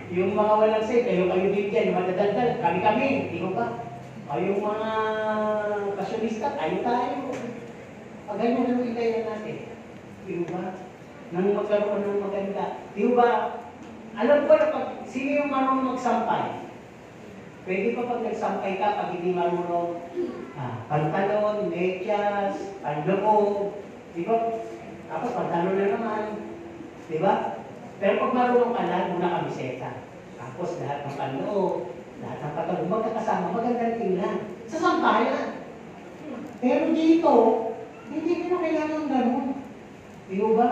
S1: Yung mga walang say, kayo din dyan. Madadaldal, kami. Di ba? O yung mga pasyonista, tayo. Pag ganyan ang ilayan natin. Di ba? Nang magkaroon ng maganda. Di ba? Alam ko na pag sino yung marunong magsampay? Pwede pa pag nagsampay ka, pag hindi marunong, pantalon, medyas, panloob, di ba? Tapos pantalon na naman, di ba? Pero pag marunong ka na, muna kamiseta. Tapos lahat ng panloob, lahat ng pantalon, magkakasama, magandang tingnan. Sa sampayan. Pero dito, hindi ko na kailangan ganun. Di ba?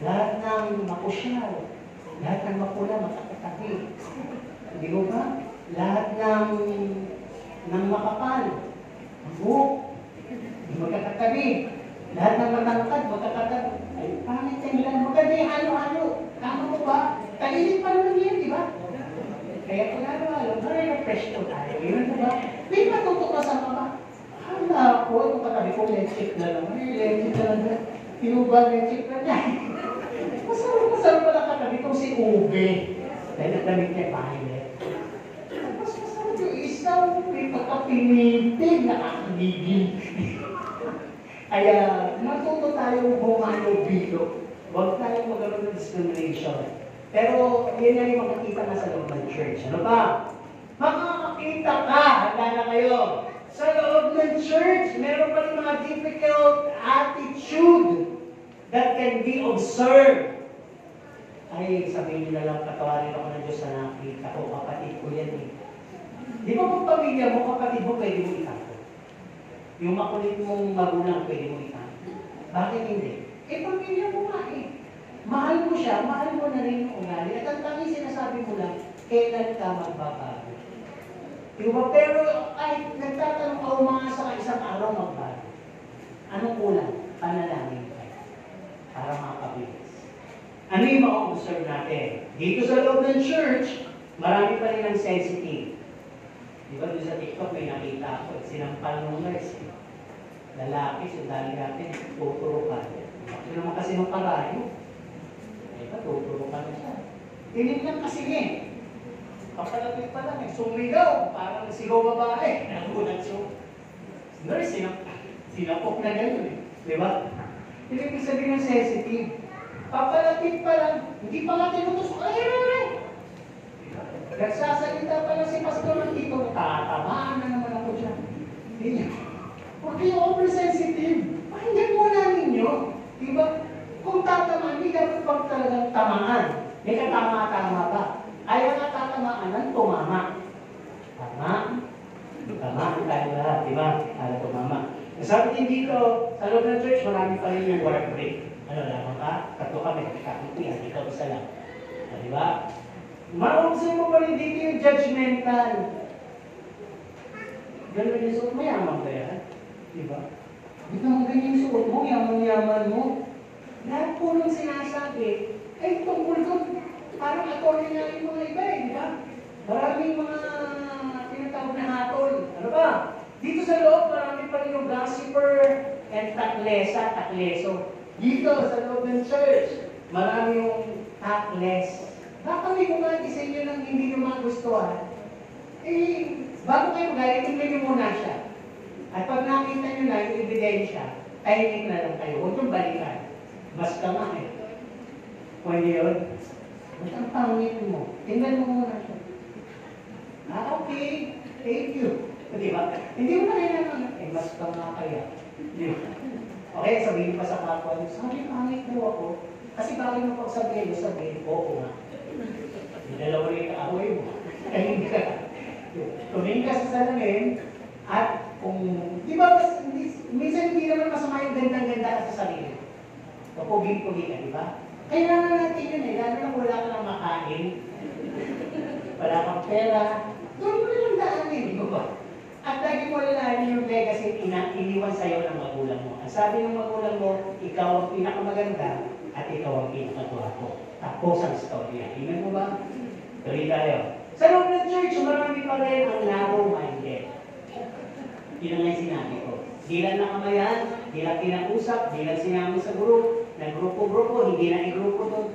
S1: Lahat ng mapusyal, lahat ng mapula, makakatabi. Di ba? Lahat ng makapal, ang buhok, magkakatabi. Lahat ng matangkad, magkakatabi. Ay, pangit yan lang. Maganda yung halo-halo. Tama mo ba? Kainit pa naman yan, di ba? Kaya kung halo-halo, refresh ko tayo. Yun, di ba? May matuto ka sa mga. Hala ko, itong katabi ko, let's-check na lang. Ay, let's-check na lang. Tinubal, let's-check na lang. Masarap pala katabi ko si Ube. Dahil nagdamit niya violet. Tapos masarap yung isaw, may pagkapinitig, nakakagigil. Kaya, matuto tayo humano-bilo. Huwag tayong magkaroon ng discrimination. Pero, yun na yung makikita na sa loob ng church. Ano ba? Makakakita ka, handa na kayo. Sa loob ng church, meron pa rin mga difficult attitude that can be observed. Ay, sabihin nyo na lang, patawarin ako ng Diyos na nakita ko, kapatid ko yan eh. Di ba kung pamilya mo, kapatid mo, pwede mo itapo? Yung makulit mong magulang, pwede mo itapo? Bakit hindi? Eh, pamilya mo nga eh. Mahal mo siya, mahal mo na rin yung ugali. At ang tanging sinasabi mo lang, kailan ka magbabago? Diba? Pero ay nagtatanong ka umasa ka isang araw magbago. Anong kulang? Panalangin ka. Para makabilis. Ano yung ma-observe natin? Dito sa loob ng church, marami pa rin ang sensitive. Diba doon sa TikTok may nakita ako, sinampal ng nurse. Lalaki, sundali natin, tuturukan. Bakit naman kasi ng karayo? Diba, tuturukan na siya. Tinignan kasi niya. Kapalapit pa lang, sumigaw, parang sigaw babae. Nagulat siya. Nurse, sinapok na gano'n eh. Diba? Ibig sabihin ng sensitive. Papalapit pa lang, hindi pa nga tinutusok. Ay! Nagsasalita pa lang si Pastor ng dito, tatamaan na naman ako dyan. Huwag kayo oversensitive. Pakinggan muna ninyo. Diba? Kung tatamaan, hindi dapat pag talagang tamaan. May katama-tama ba? Ayaw nga tatamaan ng tumama. Tama? Tama tayo lahat, di ba? Para tumama. Sabi din dito, sa loob ng church, marami pa rin yung work break. Ano lang ka? Tatlo kami, kakikuyan, ikaw isa lang. Di ba? Ma-observe mo pa rin dito yung judgmental. Ganun yung suot mo, yaman ba yan? Di ba? Di naman ganyan yung suot mo, yaman-yaman mo. Lahat po nung sinasabi, ay tungkol doon. Parang attorney na yung mga iba eh, di ba? Maraming mga tinatawag na hatol. Ano ba? Dito sa loob, marami pa rin yung gossiper and takleso. Dito sa loob ng church, marami yung takles. Baka may kumati sa inyo ng hindi nyo magustuhan. Eh, bago kayo magalit, tingnan nyo muna siya. At pag nakita nyo na yung ebidensya, tahimik na lang kayo. Huwag yung balikan. Basta nga eh. Pwede yun. Ba't ang pangit mo? Tingnan mo muna siya. Okay. Thank you. Di ba? Hindi mo na kailangan. Eh, basta nga kaya. Okay, sabihin pa sa kapwa. Sabi, pangit mo ako. Kasi bakit mo pagsabihin, sabihin, oo nga. Dalawa rin kaaway mo. Tumingin ka. Tumingin ka sa salamin. At kung, di ba, minsan hindi naman masama yung gandang-ganda ka sa sarili. Kapuging-pugi ka, di ba? Kailangan natin yun eh. Lalo na wala ka ng makain. Wala kang pera. Doon mo na lang daanin, di ba? At lagi mo lalanin yung legacy iniwan sa'yo ng magulang mo. Ang sabi ng magulang mo, ikaw ang pinakamaganda at ikaw ang pinakagwapo. Tapos ang storya. Tingnan mo ba? Tuloy tayo. Sa loob ng church, marami pa rin ang narrow-minded. Yun ang yung sinabi ko. Di lang nakamayan, di lang kinausap, di lang sinama sa group, nag-grupo-grupo, hindi na i-grupo doon.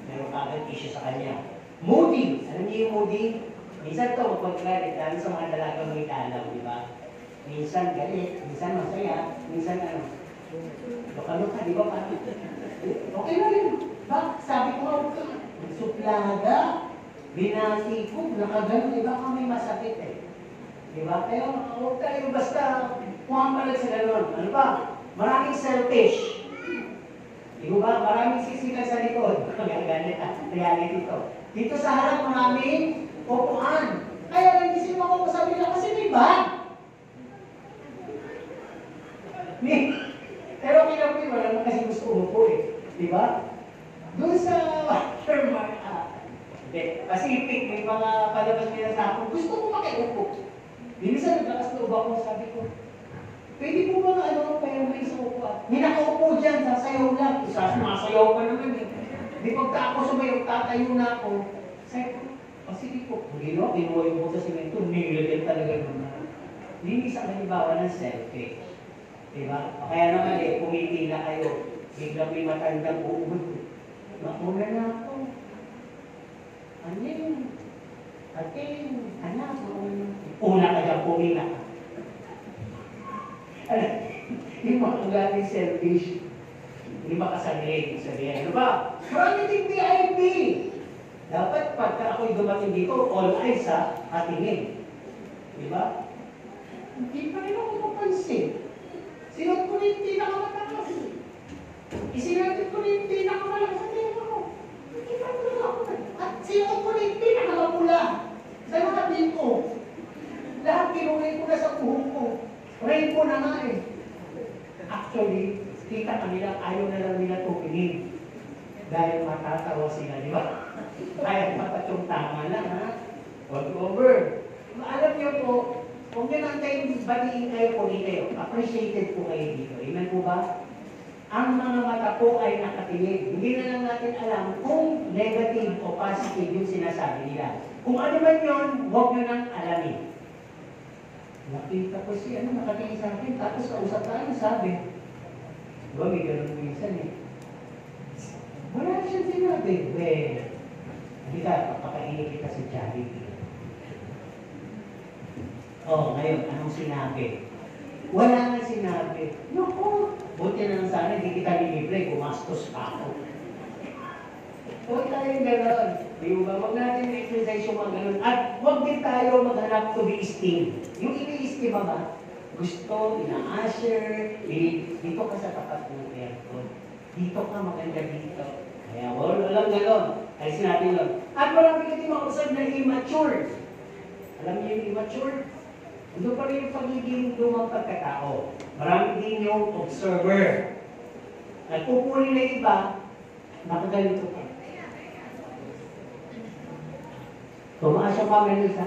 S1: Meron ka agad issue sa kanya. Moody. Alam niyo yung moody? Minsan ito, magpag-credit, lalo sa mga dalagang may dalaw, di ba? Minsan galit, minsan masaya, minsan ano. Luka-luka, di ba? Okay na rin. Sabi ko, suplaga. binati ko, nakagano, iba kami masakit eh. Diba? Kaya huwag tayo basta pumapalag sa gano'n. Ano ba? Maraming selfish. Diba? Maraming sisikan sa likod. Reality ito. Dito sa harap maraming upuan. Kaya nagising ako sabi nila kasi may bag. Pero kinapoy, wala naman kasi gusto umupo eh. Diba? Doon sa Sherman, Pacific, may mga palabas nila sa akin, gusto ko makiupo. Minsan naglakas loob ako, sabi ko, pwede po ba kaya may isang upuan? May nakaupo dyan, sasayaw lang. Sumasayaw pa naman eh. Di pagka ako sumayaw, tatayo na ako. Sabi ko, sige po, kinuha yung buta sa simento, nilagyan talaga naman. Hindi isang halimbawa ng selfish. Diba? O kaya naman pumiti na kayo. Biglang may matandang uubod. Mauna na ako. Aning, anak, una ka dyan, pumila ka. Yung mga galing selfish, hindi makasabihin. Sabihin, ano ba? Marami din VIP. Dapat pagka ako'y dumating dito, all eyes sa atingin. Diba? Hindi pa rin ako mapansin. Sinot ko na yung pinakamatakas. Isinatid ko na yung pinakamalakas sa tema ko. Hindi pa rin ako. At sinot ko na yung pinakamapula. Sa mga ko. Lahat kinulay ko na sa buhok ko. Rainbow na nga eh. Actually, kita kanila, ayaw na lang nila tupinin. Dahil matatawa sila, di ba? Kaya matatyong tama lang, ha? All over. Alam niyo po, kung ganun kayo, batiin kayo, puli kayo. Appreciated po kayo dito. Amen po ba? Ang mga mata po ay nakatingin. Hindi na lang natin alam kung negative o positive yung sinasabi nila. Kung ano man yun, huwag nyo nang alamin. Nakita ko siya, nakatingin sa akin, tapos kausap tayo, sabi. Diba, may ganun minsan eh. Wala siyang sinabi. Hindi ka, papakainin kita sa Jollibee. Ngayon, anong sinabi? Wala nga sinabi. Naku, buti na lang sana, hindi kita nilibre, gumastos pa ako. Huwag tayong gano'n. Di ba? Huwag natin exercise yung mga gano'n. At huwag din tayo maghanap to be esteemed. Yung ini-esteem ba? Gusto, ina-usher, dito ka sa tapat ng aircon. Dito ka, maganda dito. Kaya walang gano'n. Ayos natin yun. At marami kasi mausap na immature. Alam niyo yung immature? Ito pa rin yung pagiging lumang pagkatao. Marami din yung observer. Nagpupuli na iba, nakagalito ka. Tumaas yung camera sa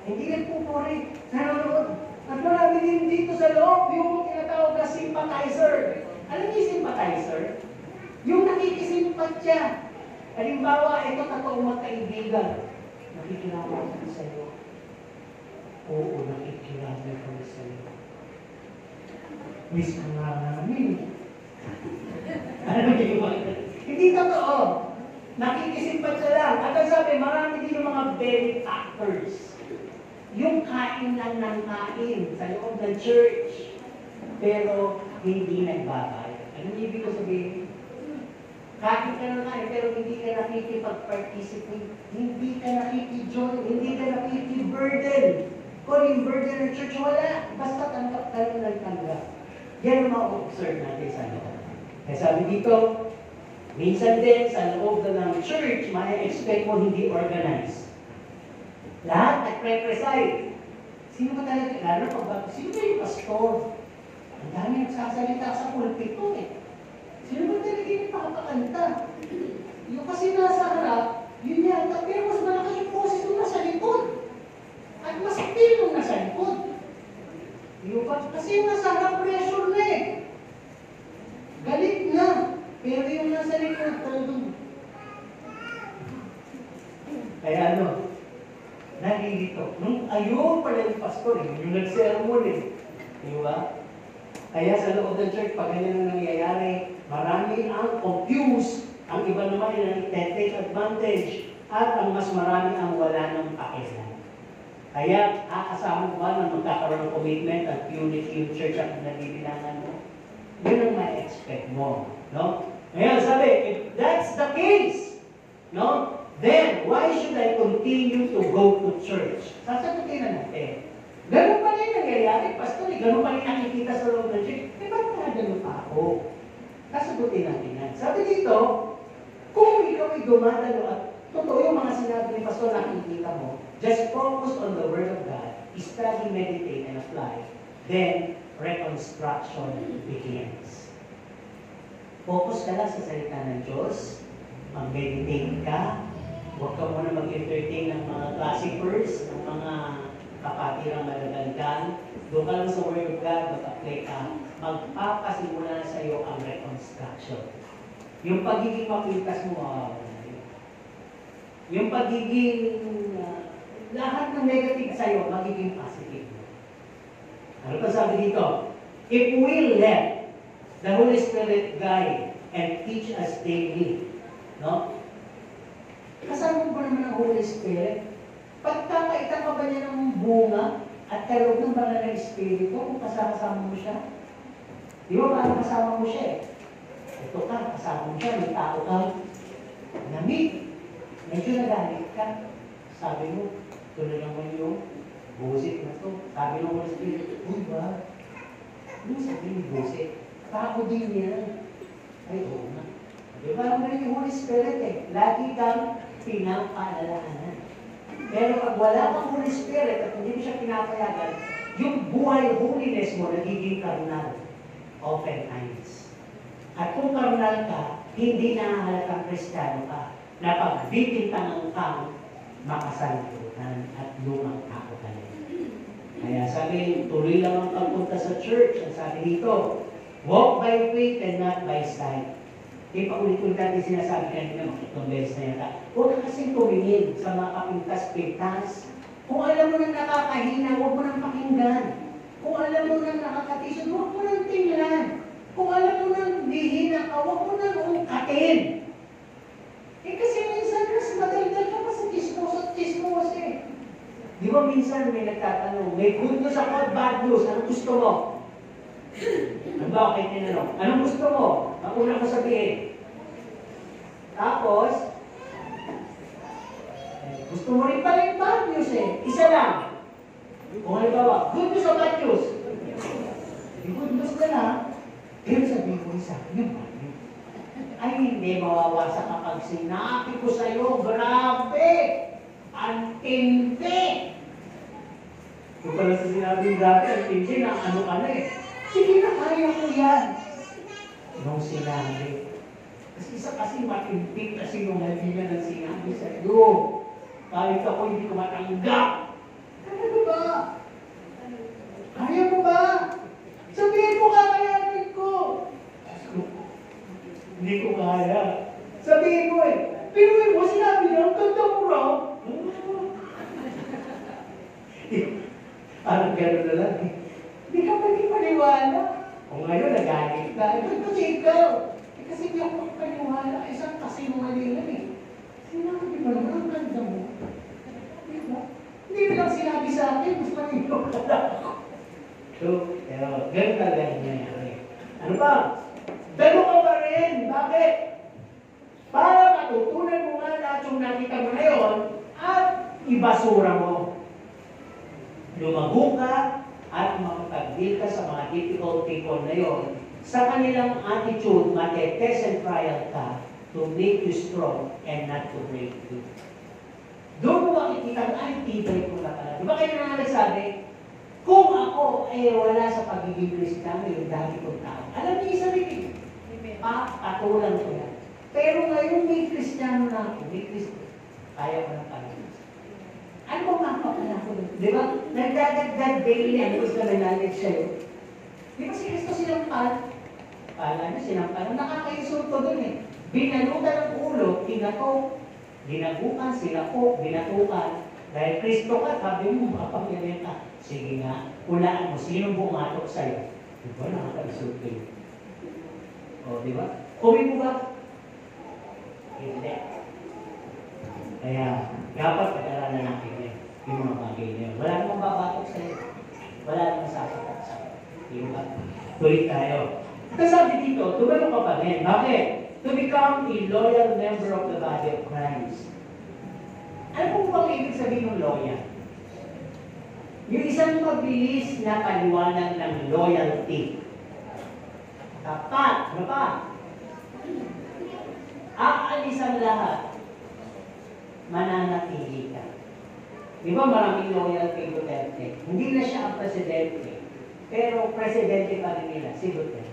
S1: hindi nagpupuli. Nanonood. At marami din dito sa loob yung tinatawag na sympathizer. Alam niyo yung sympathizer? Yung nakikisimpatya. Halimbawa, ito totoong magkaibigan. Nakikilala kami sa iyo. Oo, nakikilala kami sa iyo. Miss ka nga namin. Ano yung hindi totoo. Nakikisimpatya lang. At ang sabi, marami din yung mga benefactors. Yung kain lang ng kain sa loob ng church. Pero hindi nagbabayad. Ano ibig ko sabihin? Kain ka na nga, pero hindi ka nakikipag-participate, hindi ka nakikijoin, hindi ka nakikiburden. Kung yung burden ng church, wala. Basta tanggap ka lang ng tanggap. Yan ang ma-observe natin sa loob. Kaya sabi dito, minsan din sa loob ng church, ma-expect mo hindi organized. Lahat nag-preside. Sino ba talaga? Lalo pag sino ba yung pastor? Ang dami nagsasalita sa pulpito eh. Sino ba talaga yung nakakakanta? Yung kasi nasa harap, yun yata, pero mas malakas yung boses nung nasa likod. At mas appeal nung nasa likod. Yung kasi yung nasa harap, pressure na eh. Galit na. Pero yung nasa likod, talagang. Kaya ano, nalilito. Nung ayaw pala yung pastor eh, yung nag-sermon eh. Di ba? Kaya sa loob ng church, pag ganyan ang nangyayari, marami ang confused, ang iba naman ay take advantage, at ang mas marami ang wala ng pakialam. Kaya, aasahan ko ba na magkakaroon ng commitment at unity yung church at nabibilangan mo? Yun ang ma-expect mo. No? Ngayon, sabi, if that's the case, No? Then, why should I continue to go to church? Sasagutin na natin. Ganun pa rin nangyayari, pastor, ganun pa rin nakikita sa loob ng church. Ba't na ganun pa ako? Sasagutin natin yan. Sabi dito, kung ikaw ay dumadalo at totoo yung mga sinabi ni pastor nakikita mo, just focus on the Word of God, study, meditate, and apply. Then, reconstruction begins. Focus ka lang sa salita ng Diyos, mag-meditate ka, huwag ka muna mag-entertain ng mga classicers, ng mga kapatirang madagandang. Doon ka lang sa Word of God, mag-apply ka, magpapasimula na sa iyo ang reconstruction. Yung pagiging mapintas mo, yung pagiging lahat ng negative sa iyo, magiging positive. Ano pa sabi dito? If we let the Holy Spirit guide and teach us daily, no? Kasama mo ba naman ang Holy Spirit? Pagkakaita ka ba niya ng bunga at kaloob ng banal na Espiritu kung kasama mo siya? Di ba parang kasama mo siya eh? Ito ka, kasama mo siya, may tao ka, namig, medyo nagalit ka. Sabi mo, ito na naman yung busit na to. Sabi ng Holy Spirit, uy ba? Ano sabi ni busit? Tao din yan. Ay, oo nga. Di ba naman yung Holy Spirit eh? Lagi kang pinapaalalahanan. Pero pag wala kang Holy Spirit at hindi mo siya pinapayagan, yung buhay holiness mo nagiging karnal. Oftentimes. At kung karnal ka, hindi nahahalatang Kristiyano ka na pagbibintangan kang makasantunan at lumang tao ka rin. Kaya sabi, tuloy lang ang pagpunta sa church. Ang sabi dito, walk by faith and not by sight. Di pa ulit-ulit natin sinasabi kanina, itong beses na yata. Huwag ka kasing tumingin sa mga kapintas-pintas. Kung alam mo na nakakahina, huwag mo nang pakinggan. Kung alam mo na nakakatisod, huwag mo nang tingnan. Kung alam mo na dihina ka, huwag mo nang ungkatin. Eh kasi minsan, mas madaldal ka pa sa chismos at chismos eh. Di ba minsan may nagtatanong, may good news ako at bad news, anong gusto mo? Ano ba? Okay, tinanong. Anong gusto mo? Ang una ko sabihin. Tapos, gusto mo rin pala yung bad news eh. Isa lang. Kung halimbawa, good news o bad news? Good news ka lang. Pero sabihin ko isa, yung bad news. Ay, hindi mawawasak kapag sinabi ko sa'yo, grabe! Ang tindi! Kung pala sa sinabi dati, ang tindi na ano ka na eh. Sige na, kaya ko yan. Nung sinabi. Kasi isa kasi matimpik kasi nung halina ng sinabi sa iyo. Kahit ako hindi ko matanggap. Ano ba? Kaya mo ba? Sabihin mo kakayanin ko. Hindi ko kaya. Sabihin mo eh. Pero mo sinabi niya, ang ganda mo raw. Parang gano'n na lang eh. Hindi ka pwede paniwala. O ngayon, nagalit ka. Ito ikaw. Kasi hindi ako paniwala. Isang kasinungalingan eh. Sinabi mo naman, ang ganda mo. Diba? Hindi mo lang sinabi sa akin, mas manilo ka lang ako. So, pero ganun talaga nangyayari. Ano ba? Dalo ka pa rin. Bakit? Para matutunan mo nga lahat yung nakita mo ngayon at ibasura mo. Lumago ka at makapag-deal ka sa mga difficult people na yon. Sa kanilang attitude, mate-test and trial ka to make you strong and not to break you. Doon mo makikita, ay, tibay ko na pala. Di ba kayo na nagsabi, kung ako wala sa pagiging Kristiyano, yung dati kong tao. Alam niyo isa rin patulang ko yan. Pero ngayon may Kristiyano na ako, may Kristiyano. Kaya ko ng Panginoon. Ano ba mapapala ko? Di ba? Nagdadagdag daily ang gusto na knowledge sa'yo. Di ba si Kristo sinampal? Pala niya sinampal. Nakaka-insulto dun eh. Binalutan ng ulo, tinatok. Dinagukan, sinapok, binatukan. Dahil Kristo ka, sabi mo, makapangyarihan ka. Sige nga, hulaan mo, sino bumatok sa'yo? Di ba? Nakaka-insulto yun. O, di ba? Kuwi mo ba? Hindi. Kaya, dapat pag-aralan natin yung mga bagay na yun. Wala namang babatok sa'yo. Wala namang sasapat sa'yo. Di ba? Tuloy tayo. Kasi sabi dito, tumalo ka pa rin. Bakit? to become a loyal member of the body of Christ. Ano po bang ibig sabihin ng loyal? Yung isang mabilis na paliwanag ng loyalty. Tapat, ano pa? Aalis ang lahat, mananatili ka. Di ba maraming loyal kay Duterte? Hindi na siya ang presidente, pero presidente pa rin nila, si Duterte.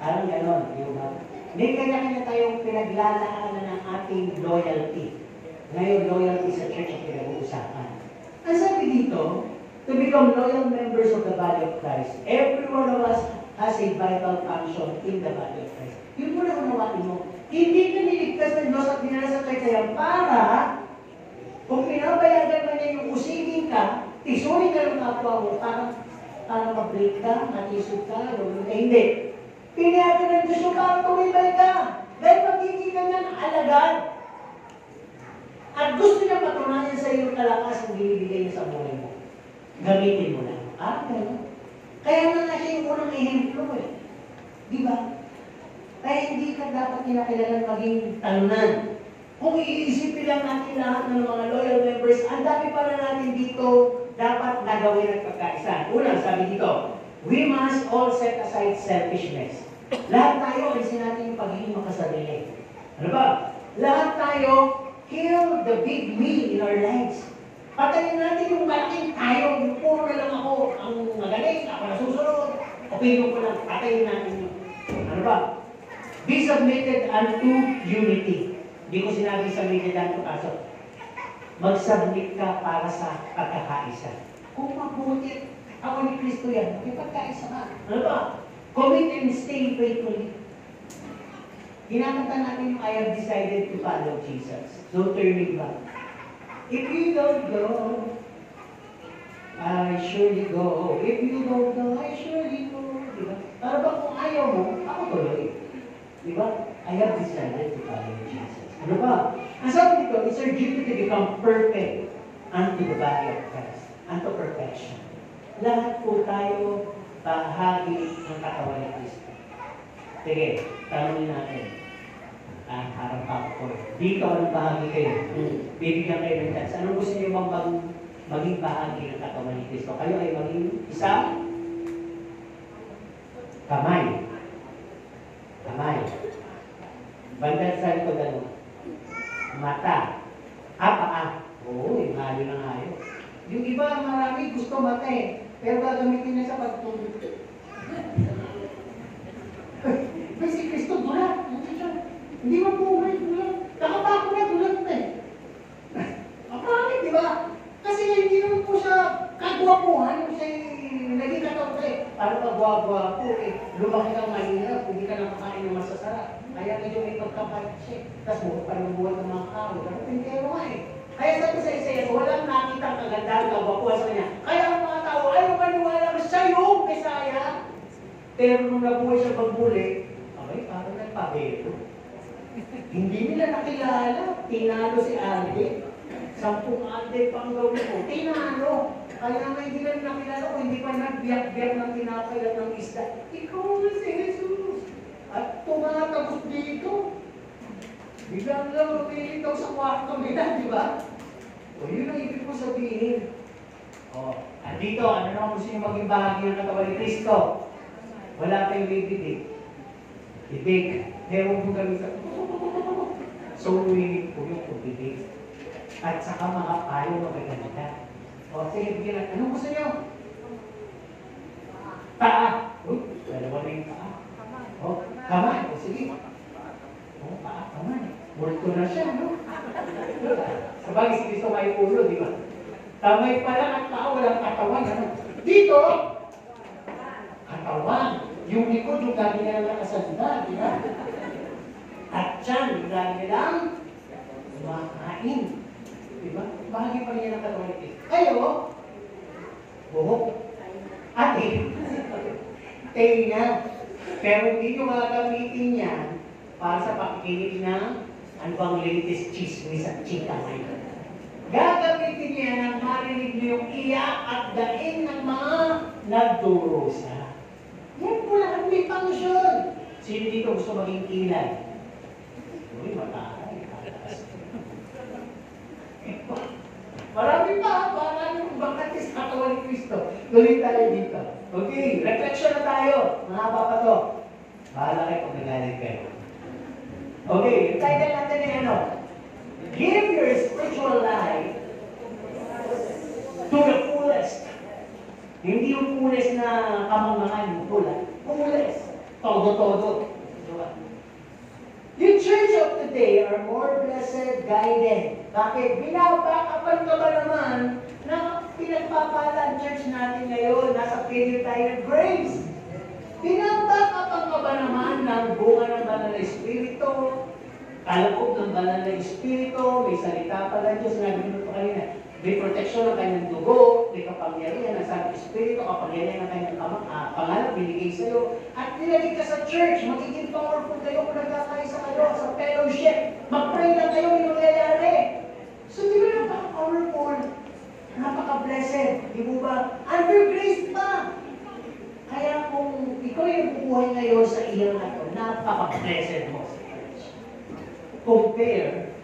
S1: Parang ganon, di ba? May kanya-kanya tayong pinaglalaanan ng ating loyalty. Ngayon, loyalty sa church ang pinag-uusapan. Ang sabi dito, to become loyal members of the body of Christ, every one of us has a vital function in the body of Christ. Yun muna unawain mo. Hindi ka niligtas ng Diyos at dinala sa kaya para, kung pinabayagan man niya yung usigin ka, tisunin ka ng kapwa mo, para ma-break ka, matisod ka, hindi. Pinayagan ng Diyos yung para tumibay ka. Dahil magiging ka nga ng alagad. At gusto niya patunayan sa iyo kalakas ang binibigay niya sa buhay mo. Gamitin mo na. Ganun. Kaya nga siya yung unang ehemplo eh. Di ba? Kaya hindi ka dapat kinakailangan maging talunan. Kung iisipin lang natin lahat ng mga loyal members, ang dami pala natin dito dapat nagawin at pagkaisa. Una, sabi dito, we must all set aside selfishness. Lahat tayo, alisin natin yung pagiging makasarili. Ano ba? Lahat tayo, kill the big me in our lives. Patayin natin yung malaking tayo, yung puro na lang ako, ang magaling, ako nasusunod. Opinion ko lang, patayin natin yun. Ano ba? Be submitted unto unity. Hindi ko sinabi submitted unto kaso. Mag-submit ka para sa pagkakaisa. Kung mabuti, ako ni Kristo yan, may pagkaisa ka. Ano ba? Commit and stay faithfully. Hinakanta natin yung I have decided to follow Jesus. No turning back. If you don't go, I surely go. If you don't go, I surely go. Diba? Para ba kung ayaw mo, ako tuloy. Diba? I have decided to follow Jesus. Ano ba? Ang sabi nito, it's our duty to become perfect unto the body of Christ. Unto perfection. Lahat po tayo bahagi ng katawan ni Kristo. Sige, tanongin natin. Harap ako. Dito, anong bahagi kayo? Bibigyan kayo ng chance. Anong gusto niyo maging bahagi ng katawan ni Kristo? Kayo ay maging isa? Kamay. Kamay. Bandang sa ito dalawa. Mata. Paa. Oo, yung hayo ng hayo. Yung iba, marami gusto mata eh. Pero gagamitin niya sa pagtulog. Si Kristo dulat. Hindi mo buhay dulat. Nakapako na dulat na eh. Bakit, di ba? Kasi hindi naman po siya kagwapuhan. Siya naging katawag eh. Para kagwagwapo eh. Lumaki kang mahirap. Hindi ka nakakain ng masasarap. Kaya medyo may pagkapalit siya. Tapos mo pa ng buwan ng mga kao. Hindi nga eh. Kaya sabi sa Isaiah, walang nakita ang kagandahan, kagwapuhan sa kanya. Kaya ang mga tao, ayaw maniwala na siya yung Messiah. Pero nung nabuhay siya pagbuli, parang nagpabelo. Hindi nila nakilala. Tinalo si Alde. 10 Alde pang gawin mo. Tinalo. Kaya nga hindi nila nakilala ko. Hindi pa nagbiyak-biyak ng tinapay at ng isda. Ikaw na si Jesus. At tumatagos dito. Biglang lang mapilitaw sa kwarto nila, di ba? O yun ang ibig ko sabihin. Andito, ano naman gusto nyo maging bahagi ng katawan ni Kristo? Wala kayong bibig. Ibig. Meron po kami sa... So, winning po yung pag-ibig. At saka mga payo magaganda. Sige, bigyan natin. Anong gusto nyo? Paa. Dalawa na yung paa. Kamay. Sige. Paa, kamay. Multo na siya, no? Sabagay, si Kristo may ulo, di ba? Kamay pa lang at paa, walang katawan. Ano? Dito, katawan. Yung likod, yung lagi na lang nakasanda, di ba? At yan, yung lagi nilang kumakain. Di ba? Bahagi pa niya ng katawan ni Kristo. Kayo, buhok. Ate, tenga. Pero hindi nyo gagamitin yan para sa pakikinig ng ano bang latest chismis at chika ngayon. Gagamitin niya nang marinig niyo yung iyak at daing ng mga nagdurusa. Yan po lahat may function. Sino dito gusto maging kilay? Marami pa, marami kong bangkatis sa katawan ni Kristo. Tuloy tayo dito. Okay, reflection na tayo. Mahaba pa to. Bahala kayo kung nagalit kayo. Okay, yung title natin ay ano? Give your spiritual life to the fullest. Hindi yung fullest na kamangmangan, yung fullest. Todo-todo. Diba? Yung church of today are more blessed, guided. Bakit? Binabakapan ka ba naman na pinagpapala ang church natin ngayon? Nasa period tayo ng grace. Binabakapan ka ba naman ng bunga ng banal na Espiritu? Kalakop ng banal na Espiritu? May salita pala Diyos. Sinabi mo ito kanina. May proteksyon ng kanyang dugo, may kapangyarihan ng Santo Espiritu, kapangyarihan ng kanyang pangalan, binigay sa iyo. At nilalig ka sa church, magiging powerful kayo kung nagkakaisa kayo sa fellowship. Mag-pray lang kayo, may mangyayari. So, di ba napaka-powerful? Napaka-blessed. Di mo ba? Under grace pa. Kaya kung ikaw yung bubuhay ngayon sa iyong na ito, napaka-blessed mo sa church. Compare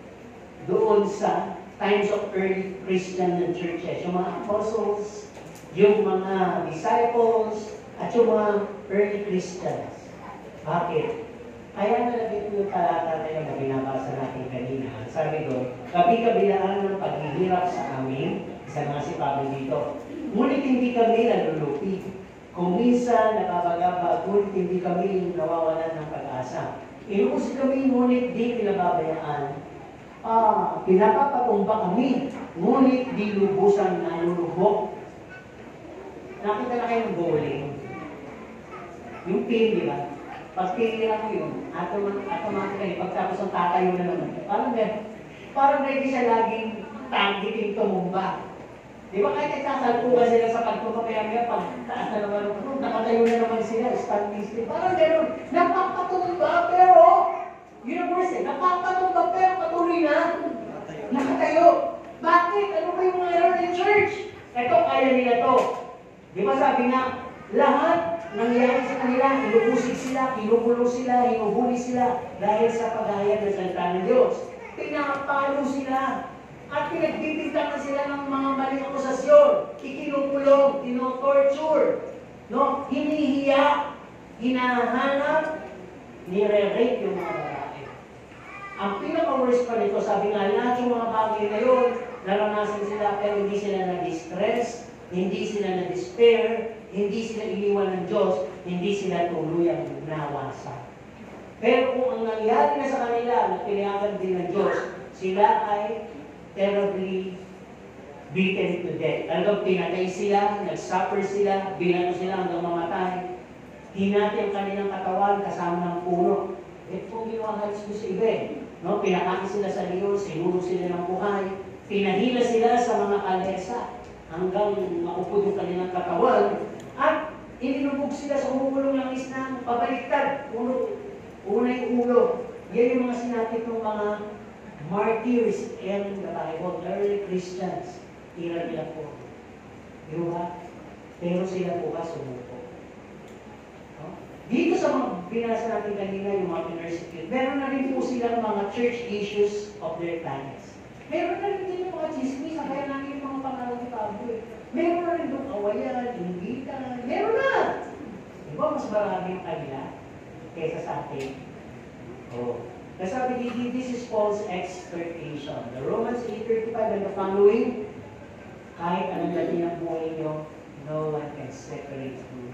S1: doon sa times of early Christian and churches. Yung mga apostles, yung mga disciples, at yung mga early Christians. Bakit? Kaya nalagay ko yung talata na yun na binabasa natin kanina. Sabi ko, kabi-kabilaan ng paghihirap sa amin, isa mga si Pablo dito. Ngunit hindi kami nalulupi. Kung minsan nakabagabag, ngunit hindi kami nawawalan ng pag-asa. Inuusin kami, ngunit di pinababayaan. Pinapapatumba kami, ngunit di lubusan na lulubok. Nakita na kayo ng bowling. Yung pin, di ba? Pag tinira mo yun, automatically, pagtapos ang tatayo na naman. Parang ready siya laging tangiting tumumba. Di ba kahit nagsasalpukan sila sa pagtumba, kaya pag taas na naman, nakatayo na naman sila, standing still. Parang gano'n, napapatumba, pero universal, napapatumba, pero patuloy na. Nakatayo. Bakit? Ano ba yung mga error ng church? Ito, kaya nila to. Di ba sabi nga, lahat nangyari sa kanila, inubusig sila, kinukulong sila, hinuhuli sila dahil sa paghahayag ng salita ng Diyos. Pinapalo sila at pinagbibintangan sila ng mga maling akusasyon. Ikinukulong, tino-torture, no? Hinihiya, hinahanap, nire-rape yung mga babae. Ang pinaka-worst pa nito, sabi nga, lahat yung mga bagay na yun, naranasan sila pero hindi sila na-distress, hindi sila na-despair, hindi sila iniwan ng Diyos, hindi sila tuluyang nawasa. Pero kung ang nangyari na sa kanila na pinayagan din ng Diyos, sila ay terribly beaten to death. Talagang pinatay sila, nag-suffer sila, binato sila hanggang mamatay. Hinati ang kanilang katawan kasama ng puno. Ito kung ginawa halos ko sa iba. No? Pinakain sila sa liyon, sinuro sila ng buhay, pinahila sila sa mga kalesa hanggang maupod yung kanilang katawan at inilubog sila sa umulong ng isnang pabaliktad. Una yung ulo. Yan yung mga sinapit ng mga martyrs in the Bible, early Christians. Tira nila po. Diba? Pero sila po sumuko. Dito sa mga binasa natin kanina, yung mga persecute, meron na rin po silang mga church issues of their times. Meron na rin din yung mga chismis, kaya namin yung mga pangalan ni Pablo. Meron na rin doon awayan, inggitan, meron na! Diba mas marami yung kanila kaysa sa atin? Kasabi dito, this is false expectation. The Romans 8:35 and the following, kahit anong dati ng buhay nyo, no one can separate you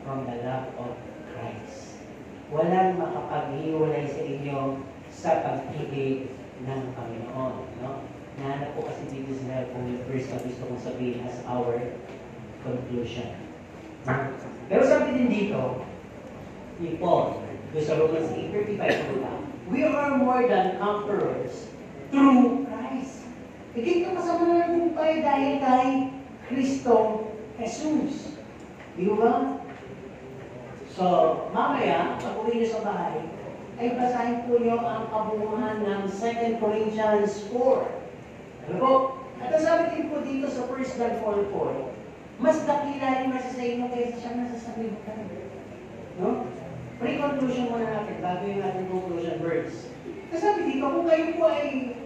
S1: from the love of Christ. Walang makapaghiwalay sa inyo sa pag-ibig ng Panginoon. No? Nahanap po kasi dito sila kung yung verse na gusto kong sabihin as our conclusion. Pero sabi din dito, ni Paul, doon sa Romans 8:35, we are more than conquerors through Christ. Higit na kasama na ng buhay dahil kay Kristo Jesus. Di ba? So, mamaya, pag uwi niyo sa bahay, ay basahin po niyo ang kabuuan ng 2 Corinthians 4. Ano po? At sabi din po dito sa 1 John 4:4, mas dakila rin nasa sa inyo kaysa siya nasa sa libutan. No? Pre-conclusion muna natin, bago yung ating conclusion verse. Kasabi dito, kung kayo po ay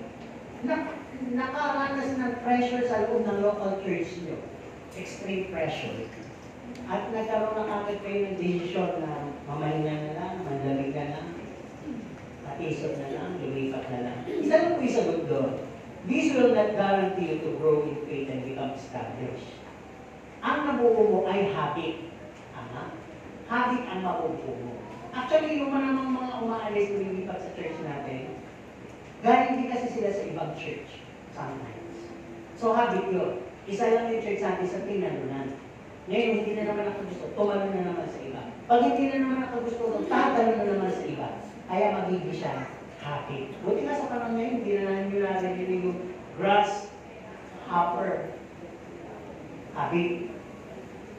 S1: nakaranas ng pressure sa loob ng local church nyo, extreme pressure, at nagkaroon na kagad kayo ng desisyon na mamahinga na lang, manlamig na lang, matisot na lang, lumipat na lang. Isa lang po isagot doon. This will not guarantee you to grow in faith and become established. Ang nabuo mo ay habit. Habit ang mabuo mo. Actually, yung namang mga umaalis lumilipat sa church natin, galing din kasi sila sa ibang church sometimes. So habit yun. Isa lang yung church natin sa tinalunan. Ngayon, hindi na naman ako gusto, tumalo na naman sa iba. Pag hindi na naman ako gusto, tatalo na naman sa iba. Kaya magiging siya habit. Buti nga sa panahon ngayon, hindi na namin narinig yung grasshopper. Habit.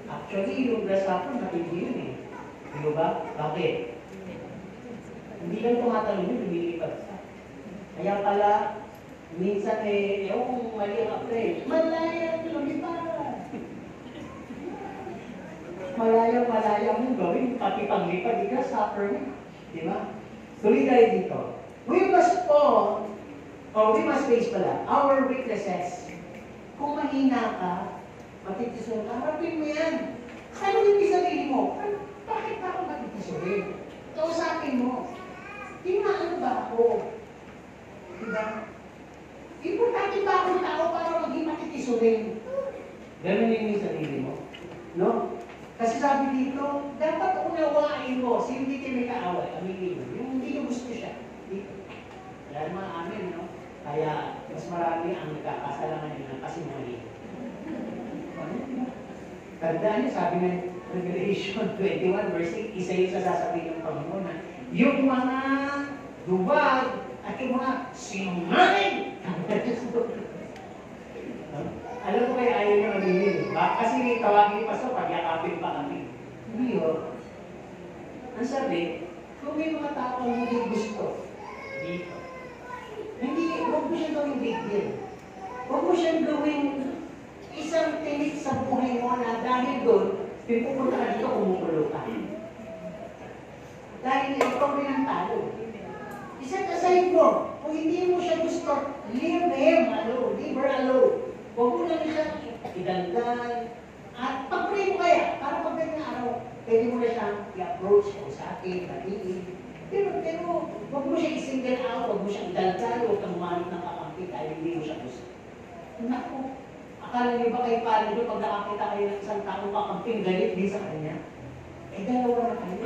S1: Actually, yung grasshopper, matindi yun eh. Di ba? Bakit? Hindi lang tumatalo yun, lumilipat. Kaya pala, minsan eh, ewan kung mali ang apre, malaya, lumilipat. Malaya mong gawin, pati paglipat, di ka suffer mo. Di ba? Tuloy tayo dito. We must face pala, our weaknesses. Kung mahina ka, matitisurin ka, harapin mo yan. Ano yung sarili mo? Bakit ako matitisurin? Kausapin mo. Ano ba ako? Diba? Importante ba akong tao para maging matitisurin? Ganun yung sarili mo. No? Kasi sabi dito, dapat unawain mo, si hindi kayo may kaaway, aminin mo. Yung hindi nyo gusto siya. Dito. Kaya mga amin, no? Kaya mas marami ang nagkakasalangan nila kasi mali. Tandaan niyo, sabi ng Revelation 21 verse 8, isa yung sasasabihin ng Panginoon na yung mga duwag at yung mga sinungaling. Alam ko kayo, ayaw nyo mamimili. Kasi tawagin pa sa pagyakapin pa kami. Hindi yun. Ang sabi, kung may mga tao ang hindi gusto, dito. Hindi, huwag mo siyang gawing big deal. Huwag mo siyang gawing isang tinik sa buhay mo na dahil doon, pipupunta ka dito, kumukulo ka. Dahil ikaw rin ang talo. Isang aside mo, kung hindi mo siya gusto, leave him alone, leave her alone. Huwag mo lang siya idaldan. At pag-pray mo kaya, para pag-pray na araw, pwede mo na siyang i-approach o sa akin, natiin. Pero, huwag mo siya i-single out, huwag mo siya idaldan, huwag kang umanit ng kakampi dahil hindi mo siya gusto. Naku, akala niyo ba kayo paano doon pag nakakita kayo ng isang taong kakamping, galit din sa kanya? Eh, dalawa na kayo.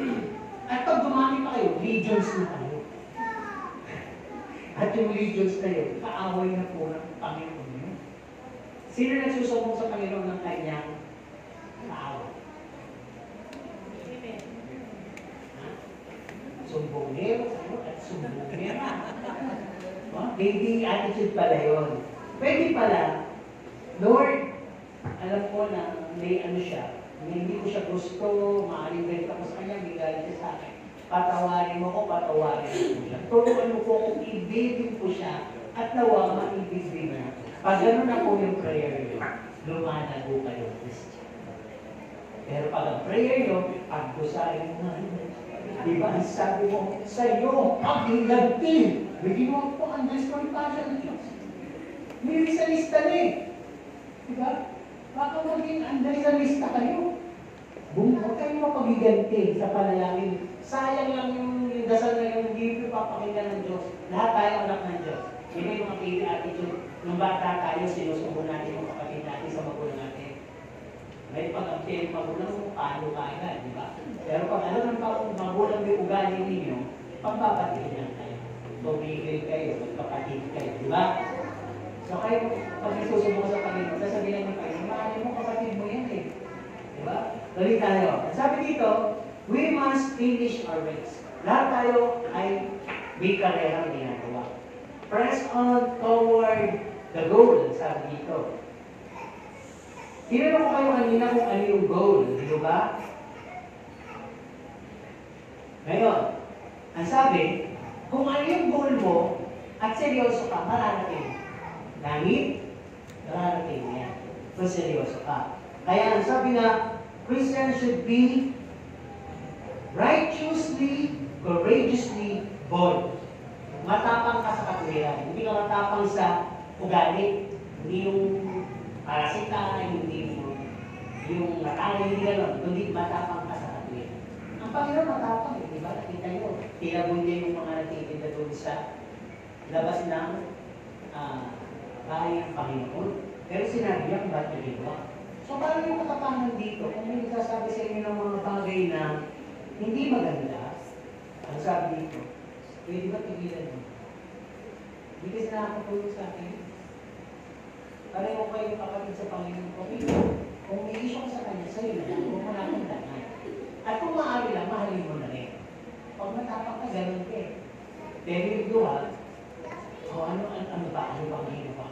S1: At pag dumami pa kayo, legions na kayo. At yung legions na yun, kaaway na po ng Panginoon. Sino nagsusumbong sa Panginoon ng kanyang kaaway? Sumbongero at sumbongera. Baby attitude pala yun. Pwede pala, Lord, alam ko na may ano siya, hindi ko siya gusto, maaaring galit ako sa kanya, may galit siya sa akin. Patawarin mo ko, patawarin mo siya. Turuan mo ko kung ibigin ko siya at nawa maibigin na. Pag gano'n na po yung prayer nyo, lumalago kayo, Christian. Pero pag ang prayer nyo, pagdusahin mo nga. Diba? Ang sabi mo, sa iyo, pag-ilantin. Bigyan mo po ang disqualification ng Diyos. May sa lista na eh. Diba? Baka maging anday sa lista kayo. Huwag kayo mapagiganti sa panalangin. Sayang lang yung dasal na yung hindi papakinggan ng Diyos. Lahat tayo anak ng Diyos. Yun yung mga baby attitude. Nung bata tayo, sinusubo natin yung kapatid natin sa magulang natin. May pag-ampi yung magulang mo, paano ka agad, di ba? Pero pag alam ng magulang yung ugali ninyo, pagpapatid lang kayo. Tumigil kayo, magkapatid kayo, di ba? So kayo, pag isusubo sa Panginoon, sasabihin niyo kayo, mahal mo kapatid mo yan eh. Di ba? Tuloy tayo. Sabi dito, we must finish our race. Lahat tayo ay may karerang ginagawa. Press on toward the goal, sabi dito. Tinanong ko kayo kanina kung ano yung goal, di ba? Ngayon, ang sabi, kung ano yung goal mo at seryoso ka, mararating. Langit, mararating yan. Kung seryoso ka. Kaya ang sabi na, Christians should be righteously, courageously bold. Matapang ka sa katuwiran. Hindi ka matapang sa ugali. Hindi yung parasita, hindi yung natangay, hindi gano'n. Kundi matapang ka sa katwin. Ang Panginoon matapang eh, di ba? Nakita nyo, tinabon niya yung mga natitinda doon sa labas ng bahay ng Panginoon. Pero sinabi niya kung bakit niya ginawa. So parang yung katapangan dito, kung may nagsasabi sa inyo ng mga bagay na hindi maganda, ang sabi dito, pwede ba tigilan mo? Hindi kasi nakakatulong sa akin. Pareho kayo kapatid sa Panginoon ko. Kung may isyo ka sa kanya, sa'yo na lang, kung wala kang dangan. At kung maaari lang, mahalin mo na rin. Pag matapang ka, ganun ka eh. Pero yung duha, ano ba ang ginawa?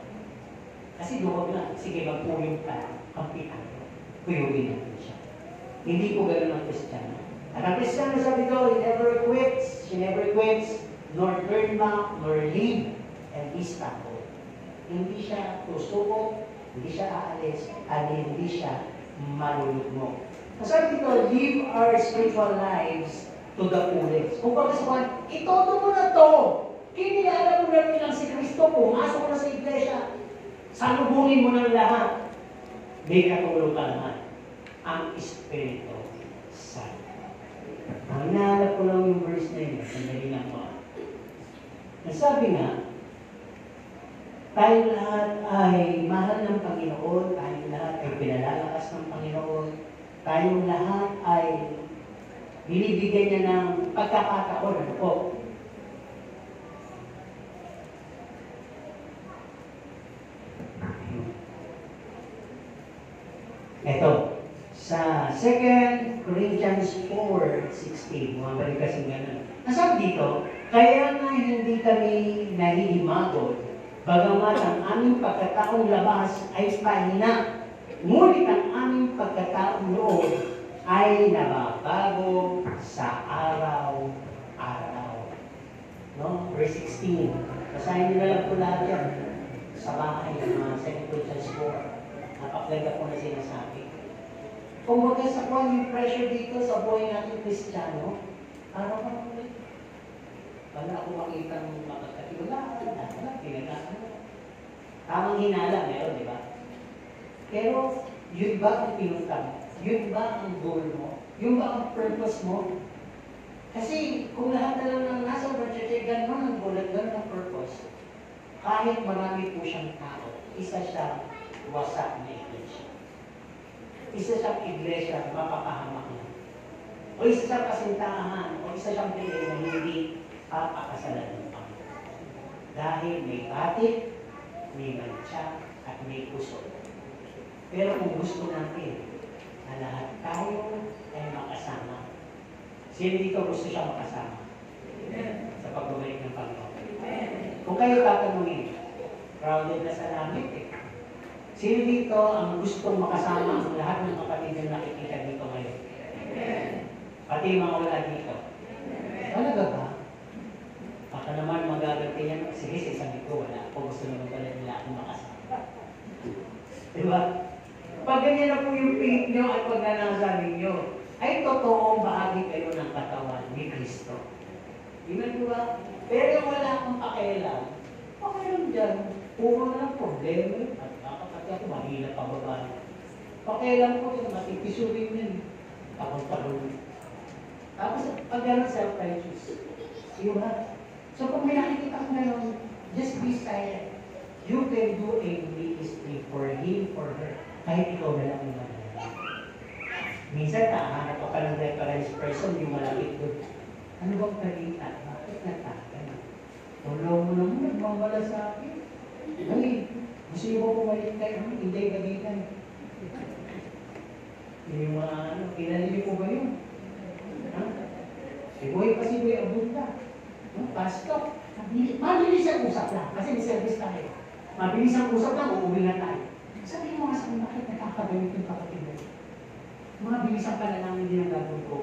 S1: Kasi duwag na, sige, magpuyong ka, kampitan ko. Puyugin natin siya. Hindi ko ganun ang Kristiyano. At ang Kristiyano sabi ko, he never quits, nor turn back, nor leave, and be stumbled. Hindi siya tusubok, hindi siya aalis, at hindi siya malulugmok. Sabi dito, live our spiritual lives to the fullest. Kung pagkasuhan, itodo mo na to. Kinilala mo na rin lang si Kristo, pumasok na sa iglesia, salubungin mo ng lahat. May katulong ka naman, ang Espiritu Santo. Ang inaalap ko lang yung verse na yun, sandali lang po. Nasabi nga, tayong lahat ay mahal ng Panginoon, tayong lahat ay pinalalakas ng Panginoon, tayong lahat ay binibigyan niya ng pagkakataon. Ano po? Ito, sa 2 Corinthians 4:16, mga balik kasing ganun. Nasabi dito, kaya nga hindi kami nahihimagod, bagamat ang aming pagkataong labas ay pahina, ngunit ang aming pagkataong loob ay nababago sa araw-araw. No? Verse 16. Basahin nyo na lang po lahat yan sa bahay ng mga 2 Corinthians 4. Napakaganda po na sinasabi. Kung baga sa kwan yung pressure dito sa buhay natin Kristiyano, araw-araw ulit. Wala ako makita ng makakatiwalaan, pinagkaan mo. Tamang hinala meron, di ba? Pero, yun ba ang pinunta mo? Yun ba ang goal mo? Yun ba ang purpose mo? Kasi, kung lahat na lang ng nasa budget, gano'n ang goal at gano'n ang purpose, kahit marami po siyang tao, isa siyang wasak na iglesia. Isa siyang iglesia, mapapahamak na. O isa siyang kasintahan, o isa siyang pilay na hindi papakasalan ng Panginoon. Dahil may batik, may mantsa, at may puso. Pero kung gusto natin na lahat tayo ay makasama, sino dito gusto siya makasama? Amen. Sa pagbabalik ng Panginoon. Amen. Kung kayo tatanungin, crowded na sa langit eh. Sino dito ang gustong makasama ang lahat ng kapatid na nakikita dito ngayon? Amen. Pati mga wala dito. Talaga ba? Baka naman magaganti yan. Sige, sabi ko, wala ako. Gusto naman pala nila akong makasama. Diba? Pag ganyan na po yung faith nyo at pagnanasabi nyo, ay totoong bahagi kayo ng katawan ni Kristo. Diba ba? Pero yung wala akong pakialam, okay lang dyan. Puro na lang problema. At kapag ako, mahila pa baba. Pakialam ko yun, matipisurin yun. Takot pa rin. Tapos, pag gano'n self-righteous. Diba? So, kung may nakikita ko ngayon, just be silent. You can do a ministry for him, for her. Kahit ikaw na lang yung malala. Minsan, nakahanap ka pa ng reference person, yung malapit doon. Ano bang kalita? Bakit natakan? Tulong mo naman, nagmamala sa akin. Ay, gusto nyo ba pumalit kayo? Hindi, gabitan. Yung mga ano, kilala niyo po ba yun? Ha? Si Boy pa si Boy Abunda. Pastor. Mabilis ang usap lang. Kasi may service tayo. Mabilis ang usap lang, uuwi na tayo. Sabi mo nga sa akin, bakit nakakagamit yung kapatid mo? Mabilis ang panalangin din ang gagawin ko.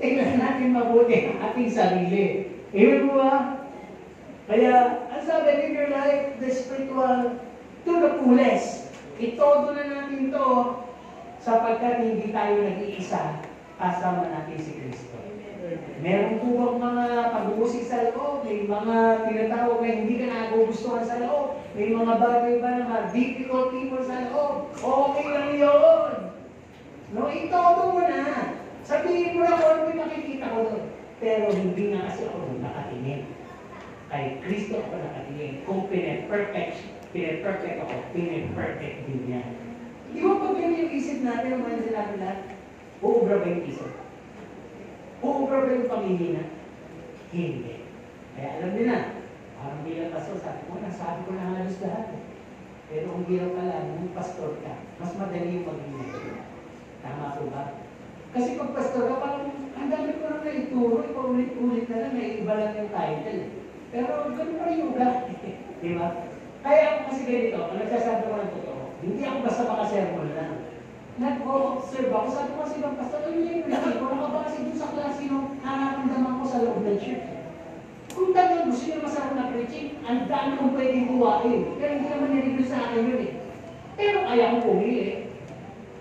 S1: Tingnan natin mabuti ang ating sarili. Ewan mo ba? Kaya, ang sabi, live your life, the spiritual, to the fullest. Itodo na natin to sapagkat hindi tayo nag-iisa, kasama natin si Kristo. Meron po bang mga pag-uusig sa loob? May mga tinatawag na hindi ka nagugustuhan sa loob? May mga bagay ba na mga difficult people sa loob? Okay lang yun! No, itodo mo na. Sabihin mo na kung ano yung nakikita ko doon. Pero hindi nga kasi ako doon nakatingin. Kay Kristo ako nakatingin. Kung pine-perfect ako, pine-perfect din niya. Di ba pag yun yung isip natin, ang mga sinabi lahat, uubra ba yung isip? Uubra ba yung pamilya? Hindi. Kaya alam niyo na, parang bilang pastor, sabi ko na halos lahat. Pero kung bilang pala, nung pastor ka, mas madali yung maging. Tama po ba? Kasi pag pastor ka, parang ang dami ko na naituro, ipaulit-ulit na lang, naiiba lang yung title. Pero ganun pa rin yung ugat. Di ba? Kaya ako kasi ganito, kung nagsasabi ko ng totoo, hindi ako basta makasermon lang. Nag-observe ako, sabi ko kasi bang pastor, ano yung preaching ko? Nakaba kasi dun sa klase nung nararamdaman ko sa loob ng church. Kung talagang gusto niyo masarap na preaching, ang dami kong pwedeng kuwain. Pero hindi naman nireview sa akin yun eh. Pero kaya ko pumili.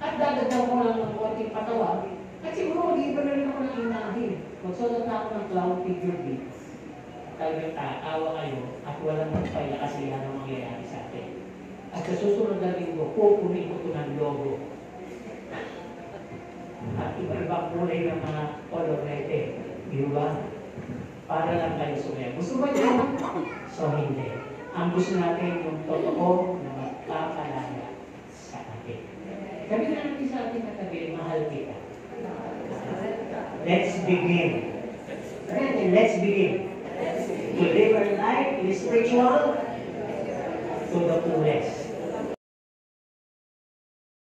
S1: At dadagdag ko lang ng konting patawag. At siguro mag-iba na rin ako ng inahin. Magsulat na ako ng clown figure beats. Talagang tatawa kayo at walang magpaya kasi yan ang mangyayari sa atin. At sa susunod na linggo, pupunin ko ito ng logo. At iba-ibang kulay ng mga colorete. Di ba? Para lang kayo sumaya. Gusto ba niyo? So hindi. Ang gusto natin yung totoo na magpapalaya sa atin. Sabi na natin sa ating katabi, mahal kita. Let's begin. Let's begin. To live our life in spiritual to the fullest.